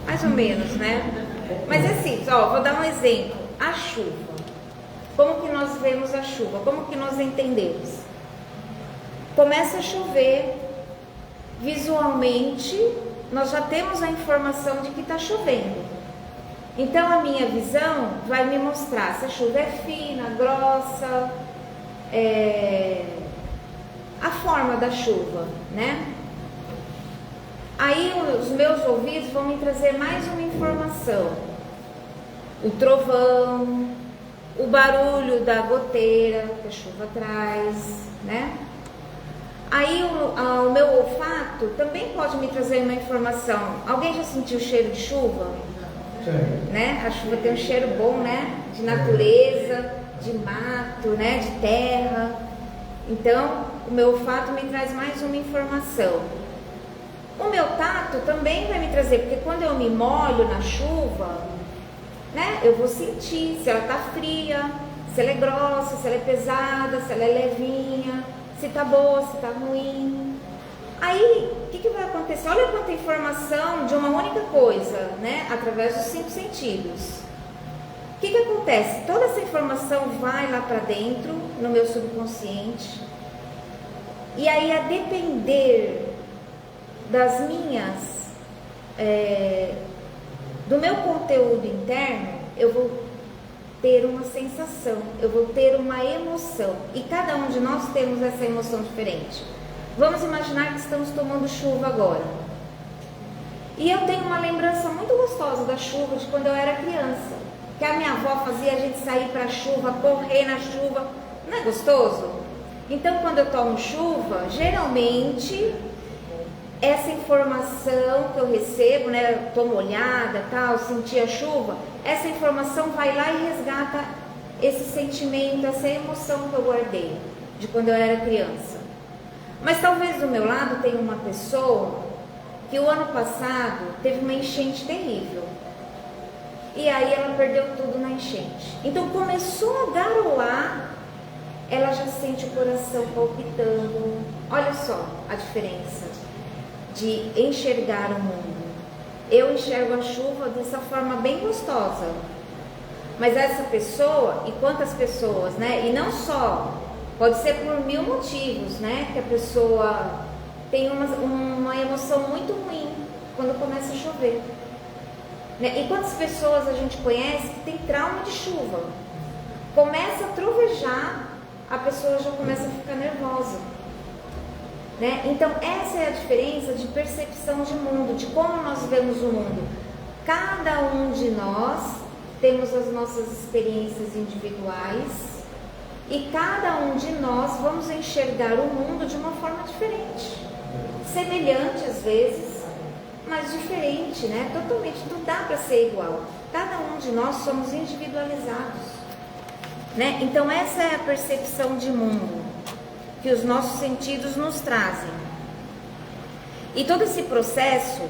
Mais ou menos, né? Mas é assim, vou dar um exemplo. A chuva. Como que nós vemos a chuva? Como que nós entendemos? Começa a chover, visualmente, nós já temos a informação de que está chovendo. Então, a minha visão vai me mostrar se a chuva é fina, grossa, a forma da chuva, né? Aí os meus ouvidos vão me trazer mais uma informação. O trovão, o barulho da goteira que a chuva traz, né? Aí o meu olfato também pode me trazer uma informação. Alguém já sentiu o cheiro de chuva? Sim. Né? A chuva tem um cheiro bom, né? De natureza, de mato, né? De terra. Então, o meu olfato me traz mais uma informação. O meu tato também vai me trazer, porque quando eu me molho na chuva, né? Eu vou sentir se ela está fria, se ela é grossa, se ela é pesada, se ela é levinha, se está boa, se está ruim. Aí, o que vai acontecer? Olha quanta informação de uma única coisa, né? Através dos 5 sentidos. O que acontece? Toda essa informação vai lá para dentro, no meu subconsciente. E aí, a depender das minhas, do meu conteúdo interno, eu vou ter uma sensação, eu vou ter uma emoção. E cada um de nós temos essa emoção diferente. Vamos imaginar que estamos tomando chuva agora. E eu tenho uma lembrança muito gostosa da chuva de quando eu era criança. Que a minha avó fazia a gente sair para a chuva, correr na chuva. Não é gostoso? Então, quando eu tomo chuva, geralmente essa informação que eu recebo, né, estou molhada, tal, senti a chuva, essa informação vai lá e resgata esse sentimento, essa emoção que eu guardei de quando eu era criança. Mas talvez do meu lado tenha uma pessoa que o ano passado teve uma enchente terrível. E aí ela perdeu tudo na enchente. Então começou a garoar, ela já sente o coração palpitando. Olha só a diferença de enxergar o mundo. Eu enxergo a chuva dessa forma bem gostosa. Mas essa pessoa, e quantas pessoas, né? E não só, pode ser por 1000 motivos, né? Que a pessoa tem uma emoção muito ruim quando começa a chover. Né? E quantas pessoas a gente conhece que tem trauma de chuva? Começa a trovejar, a pessoa já começa a ficar nervosa. Né? Então essa é a diferença de percepção de mundo, de como nós vemos o mundo. Cada um de nós temos as nossas experiências individuais e cada um de nós vamos enxergar o mundo de uma forma diferente, semelhante às vezes, mas diferente, né? Totalmente, não dá para ser igual. Cada um de nós somos individualizados, né? Então essa é a percepção de mundo que os nossos sentidos nos trazem. E todo esse processo,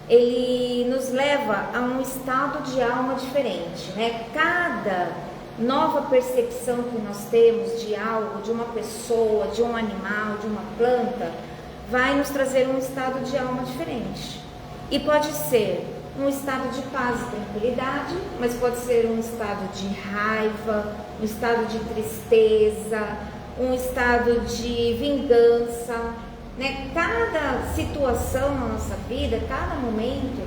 ele nos leva a um estado de alma diferente, né? Cada nova percepção que nós temos de algo, de uma pessoa, de um animal, de uma planta, vai nos trazer um estado de alma diferente. E pode ser um estado de paz e tranquilidade, mas pode ser um estado de raiva, um estado de tristeza, um estado de vingança, né? Cada situação na nossa vida, cada momento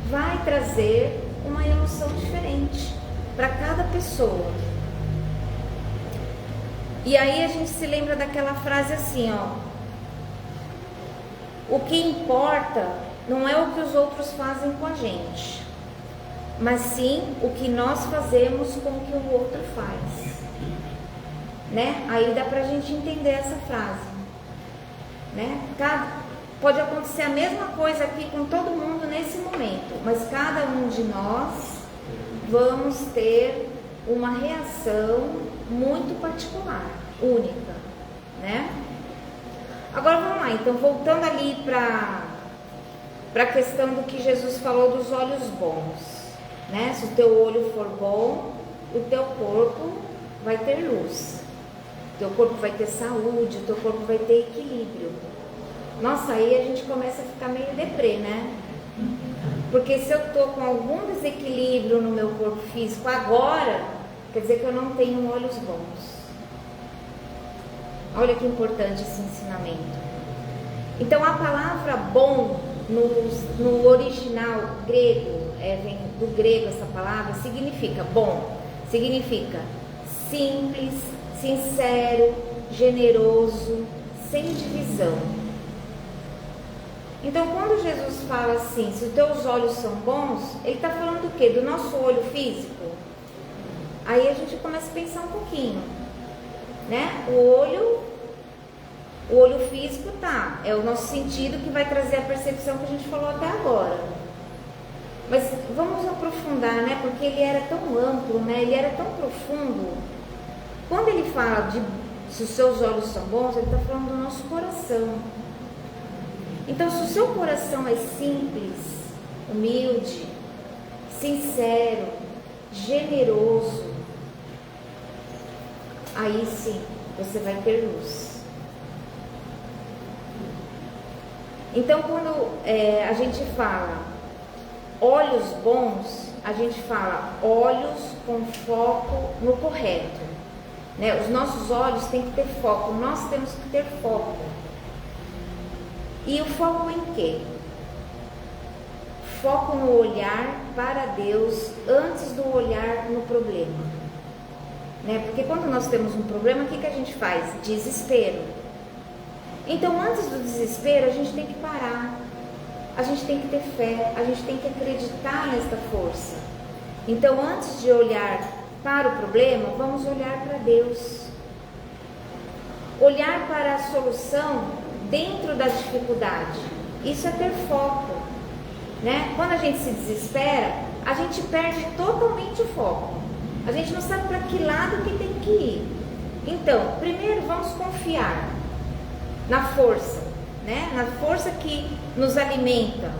vai trazer uma emoção diferente para cada pessoa. E aí a gente se lembra daquela frase assim, ó: o que importa não é o que os outros fazem com a gente, mas sim o que nós fazemos com o que o outro faz. Né? Aí dá pra gente entender essa frase, né? Pode acontecer a mesma coisa aqui com todo mundo nesse momento, mas cada um de nós vamos ter uma reação muito particular, única, né? Agora vamos lá, então voltando ali para a questão do que Jesus falou dos olhos bons, né? Se o teu olho for bom, o teu corpo vai ter luz. Teu corpo vai ter saúde, teu corpo vai ter equilíbrio. Nossa, aí a gente começa a ficar meio deprê, né? Porque se eu tô com algum desequilíbrio no meu corpo físico agora, quer dizer que eu não tenho olhos bons. Olha que importante esse ensinamento. Então a palavra bom no original grego, vem do grego essa palavra, significa bom, significa simples, sincero, generoso, sem divisão. Então, quando Jesus fala assim, se os teus olhos são bons, ele está falando do quê? Do nosso olho físico? Aí a gente começa a pensar um pouquinho, né? O olho físico é o nosso sentido que vai trazer a percepção que a gente falou até agora. Mas vamos aprofundar, né? Porque ele era tão amplo, né? Ele era tão profundo. Quando ele fala de se os seus olhos são bons, ele está falando do nosso coração. Então, se o seu coração é simples, humilde, sincero, generoso, aí sim, você vai ter luz. Então, quando a gente fala olhos bons, a gente fala olhos com foco no correto. Né? Os nossos olhos têm que ter foco, nós temos que ter foco. E o foco em quê? Foco no olhar para Deus antes do olhar no problema. né? Porque quando nós temos um problema, o que a gente faz? Desespero. Então, antes do desespero, a gente tem que parar, a gente tem que ter fé, a gente tem que acreditar nesta força. Então, antes de olhar para o problema, vamos olhar para Deus. Olhar para a solução dentro da dificuldade. Isso é ter foco, né? Quando a gente se desespera, a gente perde totalmente o foco. A gente não sabe para que lado que tem que ir. Então, primeiro vamos confiar na força, né? Na força que nos alimenta.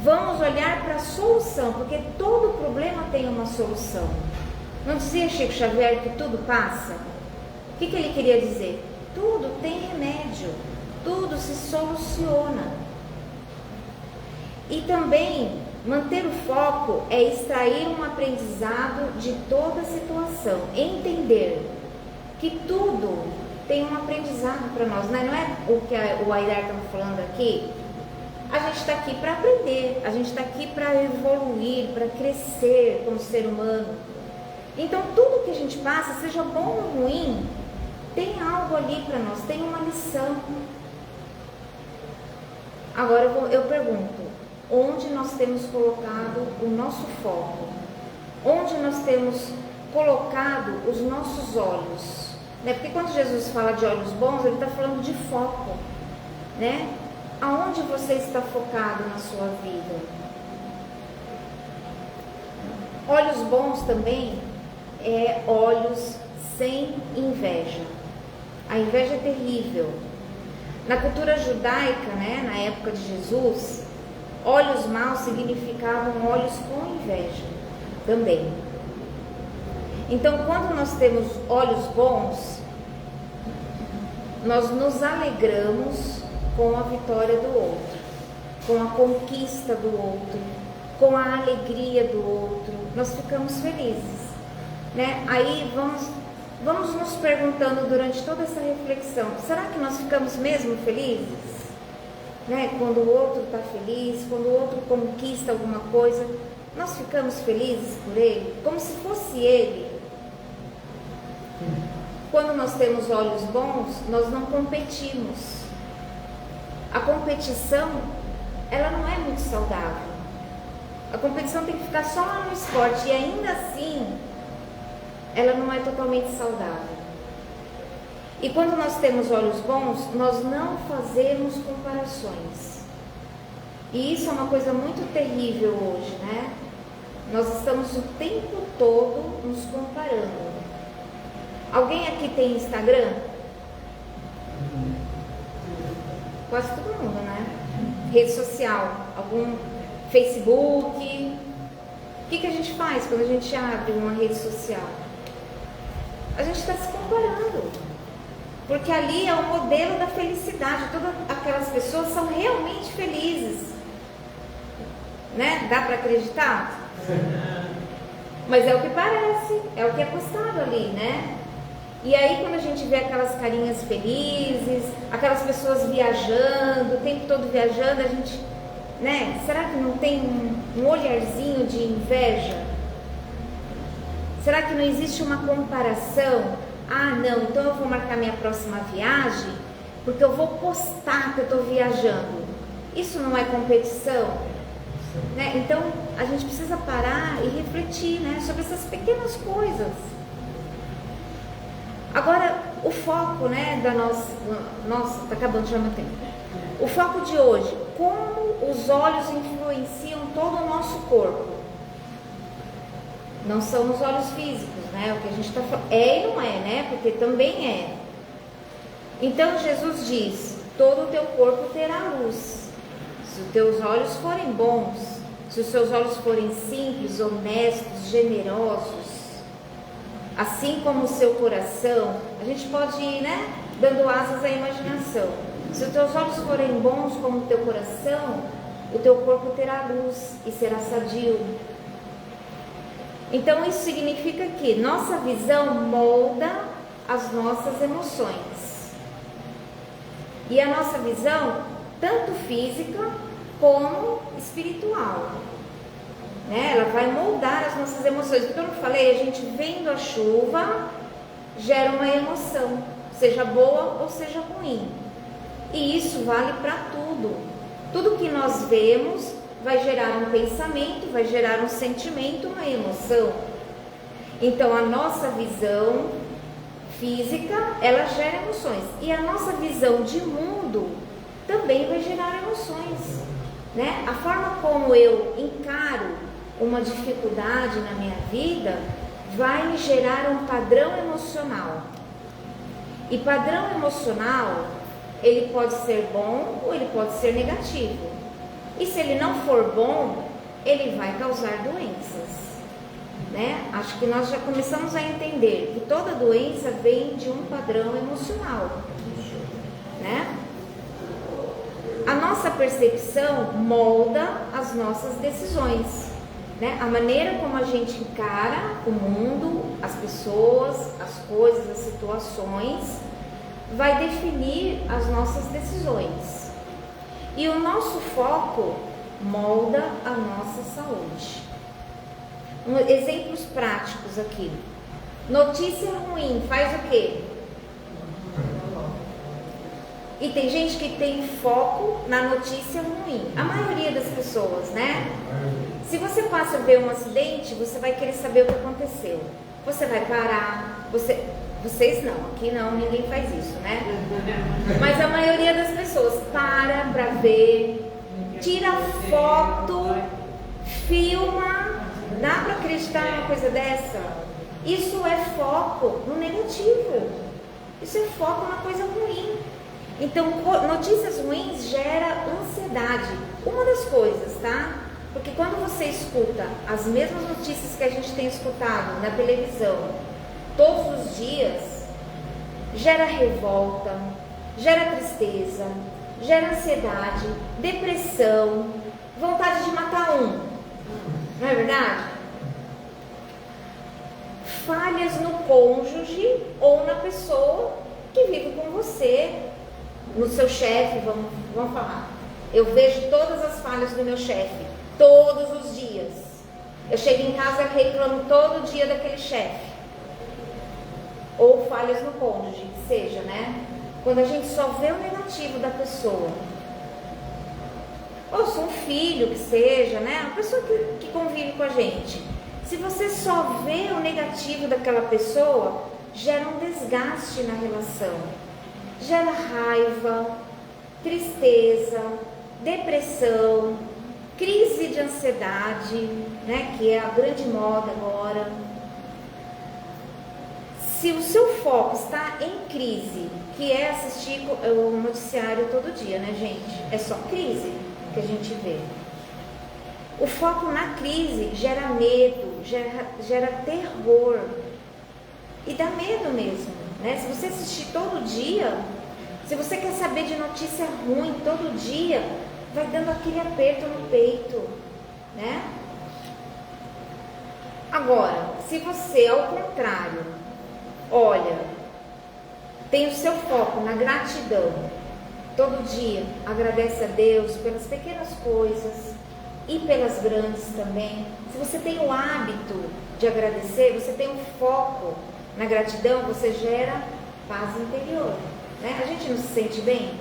Vamos olhar para a solução, porque todo problema tem uma solução. Não dizia Chico Xavier que tudo passa? O que ele queria dizer? Tudo tem remédio, tudo se soluciona. E também manter o foco é extrair um aprendizado de toda a situação, entender que tudo tem um aprendizado para nós, né? Não é o que o Aidar estava falando aqui. A gente está aqui para aprender, a gente está aqui para evoluir, para crescer como ser humano. Então tudo que a gente passa, seja bom ou ruim, tem algo ali para nós, tem uma lição. Agora eu pergunto, onde nós temos colocado o nosso foco? Onde nós temos colocado os nossos olhos? Né? Porque quando Jesus fala de olhos bons, ele está falando de foco, né? Aonde você está focado na sua vida? Olhos bons também é olhos sem inveja. A inveja é terrível. Na cultura judaica, né, na época de Jesus, olhos maus significavam olhos com inveja também. Então, quando nós temos olhos bons, nós nos alegramos com a vitória do outro, com a conquista do outro, com a alegria do outro. Nós ficamos felizes, né? Aí vamos nos perguntando durante toda essa reflexão, será que nós ficamos mesmo felizes? Né? Quando o outro está feliz, quando o outro conquista alguma coisa, nós ficamos felizes por ele, como se fosse ele. Quando nós temos olhos bons, nós não competimos. A competição, ela não é muito saudável. A competição tem que ficar só lá no esporte e ainda assim, ela não é totalmente saudável. E quando nós temos olhos bons, nós não fazemos comparações. E isso é uma coisa muito terrível hoje, né? Nós estamos o tempo todo nos comparando. Alguém aqui tem Instagram? Quase todo mundo, né? Rede social, algum Facebook. O que a gente faz quando a gente abre uma rede social? A gente está se comparando. Porque ali é o modelo da felicidade. Todas aquelas pessoas são realmente felizes. Né? Dá para acreditar? Mas é o que parece, é o que é postado ali, né? E aí quando a gente vê aquelas carinhas felizes, aquelas pessoas viajando, o tempo todo viajando, a gente, né? Será que não tem um olharzinho de inveja? Será que não existe uma comparação? Ah, não, então eu vou marcar minha próxima viagem, porque eu vou postar que eu estou viajando. Isso não é competição? Né? Então, a gente precisa parar e refletir, né, sobre essas pequenas coisas. Agora, o foco, né, da nossa, está acabando já meu tempo. O foco de hoje, como os olhos influenciam todo o nosso corpo. Não são os olhos físicos, né, o que a gente está falando. É e não é, né, porque também é. Então, Jesus diz, todo o teu corpo terá luz. Se os teus olhos forem bons, se os seus olhos forem simples, honestos, generosos, assim como o seu coração, a gente pode ir, né, dando asas à imaginação. Se os teus olhos forem bons como o teu coração, o teu corpo terá luz e será sadio. Então isso significa que nossa visão molda as nossas emoções. E a nossa visão, tanto física como espiritual. né? Ela vai moldar as nossas emoções. Porque eu não falei, a gente vendo a chuva gera uma emoção, seja boa ou seja ruim. E isso vale para tudo. Tudo que nós vemos vai gerar um pensamento, vai gerar um sentimento, uma emoção. Então a nossa visão física, ela gera emoções. E a nossa visão de mundo também vai gerar emoções, né? A forma como eu encaro uma dificuldade na minha vida vai me gerar um padrão emocional. E padrão emocional, ele pode ser bom ou ele pode ser negativo. E se ele não for bom, ele vai causar doenças, né? Acho que nós já começamos a entender que toda doença vem de um padrão emocional, né? A nossa percepção molda as nossas decisões, né? A maneira como a gente encara o mundo, as pessoas, as coisas, as situações, vai definir as nossas decisões. E o nosso foco molda a nossa saúde. Exemplos práticos aqui. Notícia ruim faz o quê? E tem gente que tem foco na notícia ruim. A maioria das pessoas, né? Se você passa a ver um acidente, você vai querer saber o que aconteceu. Você vai parar, vocês não, aqui não, ninguém faz isso, né? Mas a maioria das pessoas para ver, tira foto, filma. Dá para acreditar numa coisa dessa? Isso é foco no negativo. Isso é foco na coisa ruim. Então, notícias ruins gera ansiedade. Uma das coisas, tá? Porque quando você escuta as mesmas notícias que a gente tem escutado na televisão todos os dias, gera revolta, gera tristeza, gera ansiedade, depressão, vontade de matar um. Não é verdade? Falhas no cônjuge ou na pessoa que vive com você, no seu chefe, vamos falar. Eu vejo todas as falhas do meu chefe, todos os dias. Eu chego em casa e reclamo todo dia daquele chefe. Ou falhas no cônjuge, que seja, né? Quando a gente só vê o negativo da pessoa. Ou se um filho, que seja, né? Uma pessoa que convive com a gente. Se você só vê o negativo daquela pessoa, gera um desgaste na relação. Gera raiva, tristeza, depressão, crise de ansiedade, né? Que é a grande moda agora. Se o seu foco está em crise, que é assistir o noticiário todo dia, né, gente? É só crise que a gente vê. O foco na crise gera medo, gera terror. E dá medo mesmo, né? Se você assistir todo dia, se você quer saber de notícia ruim todo dia, vai dando aquele aperto no peito, né? Agora, se você, ao contrário, olha, tem o seu foco na gratidão, todo dia agradece a Deus pelas pequenas coisas e pelas grandes também. Se você tem o hábito de agradecer, você tem um foco na gratidão, você gera paz interior, né? A gente não se sente bem,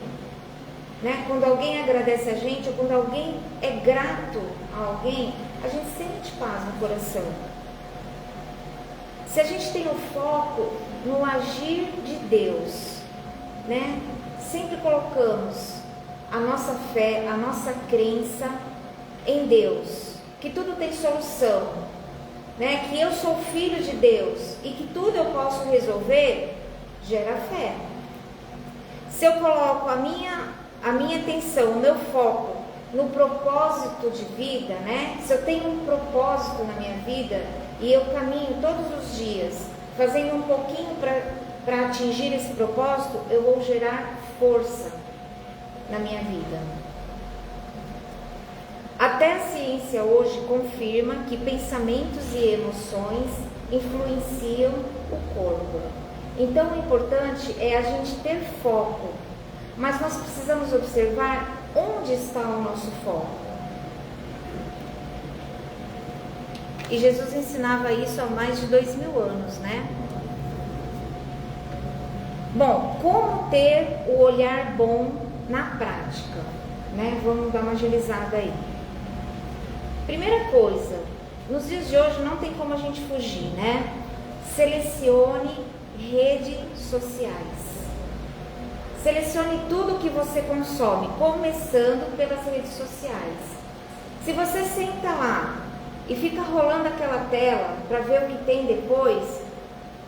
né? Quando alguém agradece a gente, ou quando alguém é grato a alguém, a gente sente paz no coração. Se a gente tem o foco no agir de Deus, né? Sempre colocamos a nossa fé, a nossa crença em Deus, que tudo tem solução, né? Que eu sou filho de Deus e que tudo eu posso resolver, gera fé. Se eu coloco a minha atenção, o meu foco no propósito de vida, né? Se eu tenho um propósito na minha vida e eu caminho todos os dias fazendo um pouquinho para atingir esse propósito, eu vou gerar força na minha vida. Até a ciência hoje confirma que pensamentos e emoções influenciam o corpo. Então, o importante é a gente ter foco, mas nós precisamos observar onde está o nosso foco. E Jesus ensinava isso há mais de 2000 anos, né? Bom, como ter o olhar bom na prática, né? Vamos dar uma agilizada aí. Primeira coisa, nos dias de hoje não tem como a gente fugir, né? Selecione redes sociais. Selecione tudo que você consome, começando pelas redes sociais. Se você senta lá e fica rolando aquela tela para ver o que tem depois,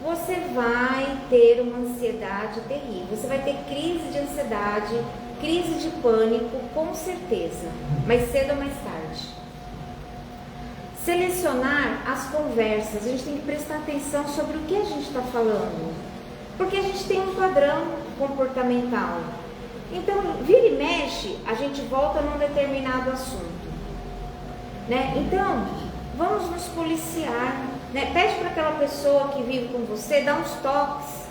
você vai ter uma ansiedade terrível. Você vai ter crise de ansiedade, crise de pânico, com certeza, mais cedo ou mais tarde. Selecionar as conversas. A gente tem que prestar atenção sobre o que a gente está falando, porque a gente tem um padrão comportamental. Então, vira e mexe, a gente volta num determinado assunto, né? Então, vamos nos policiar, né? Pede para aquela pessoa que vive com você, dá uns toques.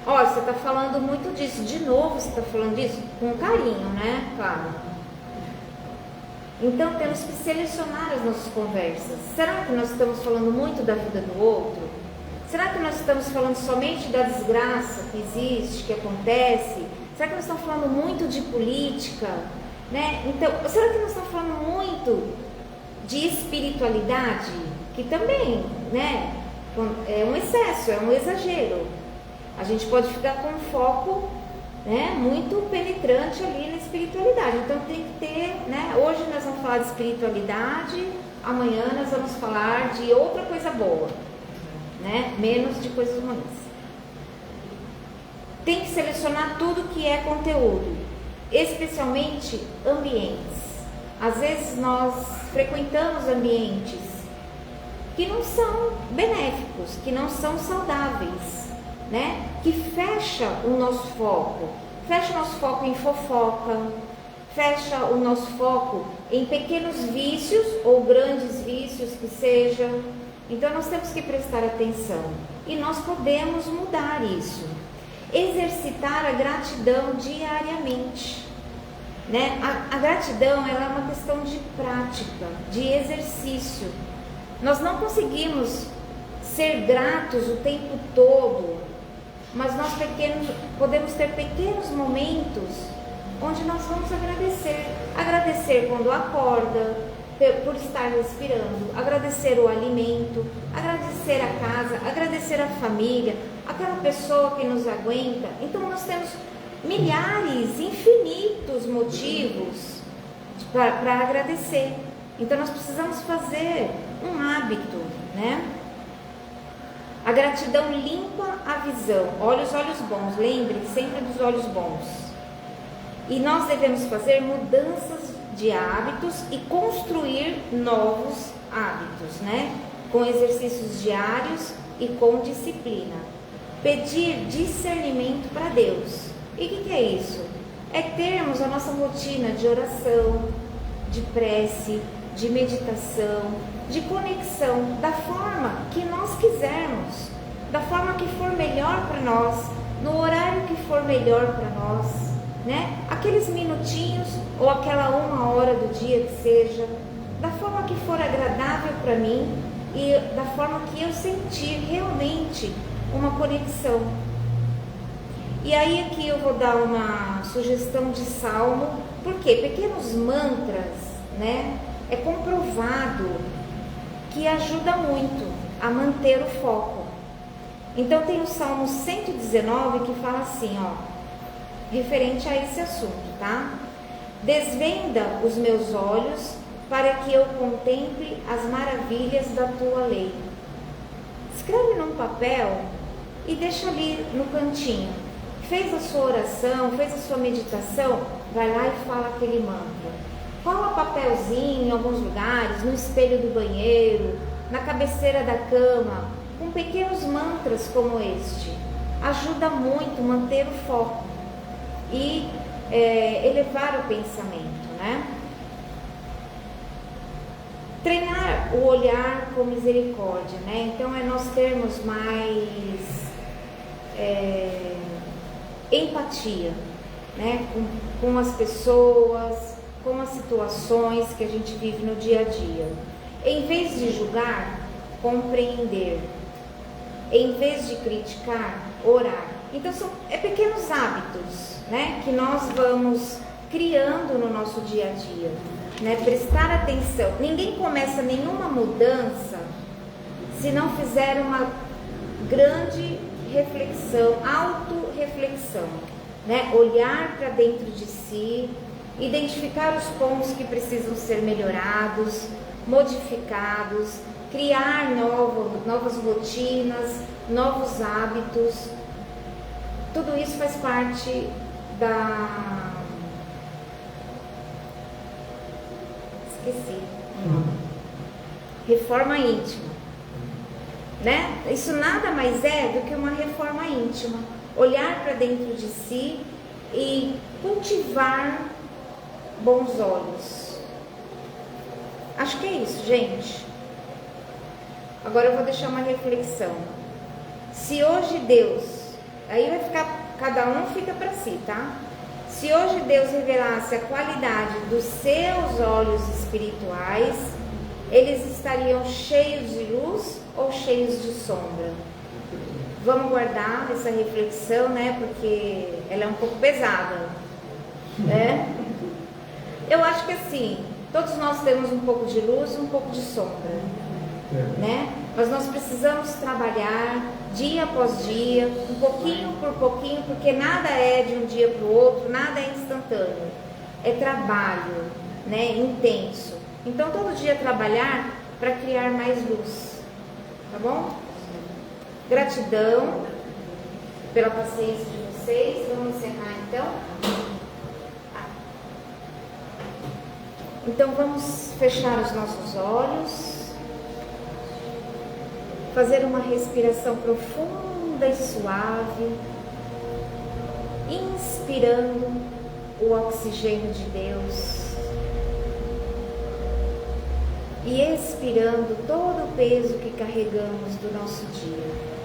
Olha, você está falando muito disso, de novo você está falando disso, com carinho, né? Claro. Então temos que selecionar as nossas conversas. Será que nós estamos falando muito da vida do outro? Será que nós estamos falando somente da desgraça que existe, que acontece? Será que nós estamos falando muito de política, né? Então, será que nós estamos falando muito de espiritualidade? Que também, né, é um excesso, é um exagero. A gente pode ficar com um foco, né, muito penetrante ali na espiritualidade. Então tem que ter, né, hoje nós vamos falar de espiritualidade, amanhã nós vamos falar de outra coisa boa, né, menos de coisas ruins. Tem que selecionar tudo que é conteúdo, especialmente ambientes. Às vezes nós frequentamos ambientes que não são benéficos, que não são saudáveis, né? Que fecha o nosso foco em fofoca, fecha o nosso foco em pequenos vícios ou grandes vícios que sejam. Então nós temos que prestar atenção e nós podemos mudar isso. Exercitar a gratidão diariamente, né? A gratidão, ela é uma questão de prática, de exercício. Nós não conseguimos ser gratos o tempo todo, mas nós podemos ter pequenos momentos onde nós vamos agradecer. Agradecer quando acorda, por estar respirando, agradecer o alimento, agradecer a casa, agradecer a família, aquela pessoa que nos aguenta. Então nós temos milhares, infinitos motivos para agradecer. Então nós precisamos fazer um hábito, né? A gratidão limpa a visão. Olha os olhos bons, lembre sempre dos olhos bons. E nós devemos fazer mudanças de hábitos e construir novos hábitos, né? Com exercícios diários e com disciplina. Pedir discernimento para Deus. E o que é isso? É termos a nossa rotina de oração, de prece, de meditação, de conexão, da forma que nós quisermos, da forma que for melhor para nós, no horário que for melhor para nós, né? Aqueles minutinhos ou aquela 1 hora do dia que seja, da forma que for agradável para mim e da forma que eu sentir realmente uma conexão. E aí aqui eu vou dar uma sugestão de salmo, porque pequenos mantras, né? É comprovado que ajuda muito a manter o foco. Então tem o Salmo 119 que fala assim, ó, referente a esse assunto, tá? Desvenda os meus olhos para que eu contemple as maravilhas da tua lei. Escreve num papel e deixa ali no cantinho. Fez a sua oração, fez a sua meditação, vai lá e fala aquele mantra. Cola papelzinho em alguns lugares, no espelho do banheiro, na cabeceira da cama, com pequenos mantras como este. Ajuda muito manter o foco e elevar o pensamento, né? Treinar o olhar com misericórdia, né? Então é nós termos mais empatia, né? Com as pessoas, com as situações que a gente vive no dia a dia. Em vez de julgar, compreender. Em vez de criticar, orar. Então são pequenos hábitos, né, que nós vamos criando no nosso dia a dia, né? Prestar atenção. Ninguém começa nenhuma mudança se não fizer uma grande reflexão, autorreflexão, né? Olhar para dentro de si, identificar os pontos que precisam ser melhorados, modificados, criar novas rotinas, novos hábitos. Tudo isso faz parte da... Esqueci. Reforma íntima, né? Isso nada mais é do que uma reforma íntima. Olhar para dentro de si e cultivar bons olhos. Acho que é isso, gente. Agora eu vou deixar uma reflexão. Se hoje Deus, aí vai ficar, cada um fica para si, tá? Se hoje Deus revelasse a qualidade dos seus olhos espirituais, eles estariam cheios de luz ou cheios de sombra? Vamos guardar essa reflexão, né? Porque ela é um pouco pesada, né? Eu acho que assim, todos nós temos um pouco de luz e um pouco de sombra, né? Mas nós precisamos trabalhar dia após dia, um pouquinho por pouquinho, porque nada é de um dia para o outro, nada é instantâneo. É trabalho, né? Intenso. Então todo dia trabalhar para criar mais luz, tá bom? Gratidão pela paciência de vocês. Vamos encerrar então. Então vamos fechar os nossos olhos, fazer uma respiração profunda e suave, inspirando o oxigênio de Deus e expirando todo o peso que carregamos do nosso dia.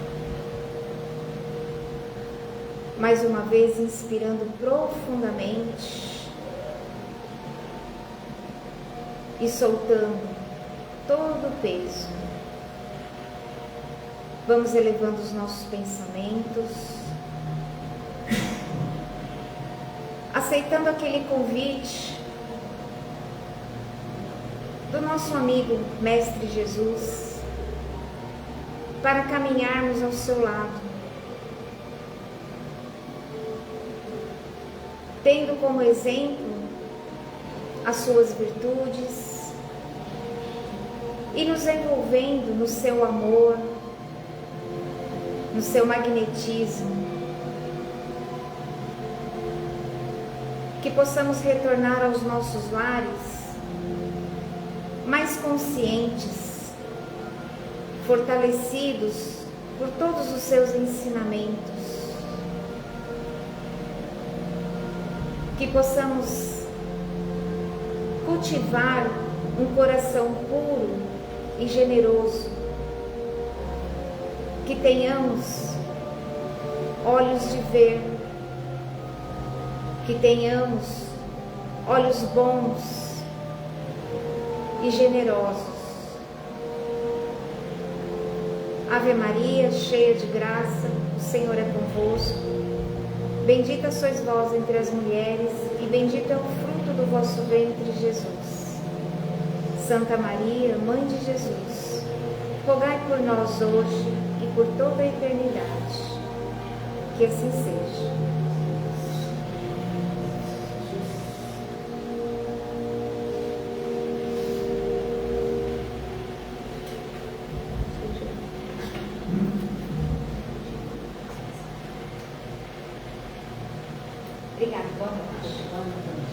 Mais uma vez, inspirando profundamente e soltando todo o peso. Vamos elevando os nossos pensamentos, aceitando aquele convite do nosso amigo Mestre Jesus para caminharmos ao seu lado, tendo como exemplo as suas virtudes e nos envolvendo no seu amor, no seu magnetismo, que possamos retornar aos nossos lares mais conscientes, fortalecidos por todos os seus ensinamentos, que possamos cultivar um coração puro e generoso, que tenhamos olhos de ver, que tenhamos olhos bons e generosos. Ave Maria, cheia de graça, o Senhor é convosco. Bendita sois vós entre as mulheres, e bendito é o fruto do vosso ventre, Jesus. Santa Maria, Mãe de Jesus, rogai por nós hoje e por toda a eternidade. Que assim seja. Obrigada, boa noite.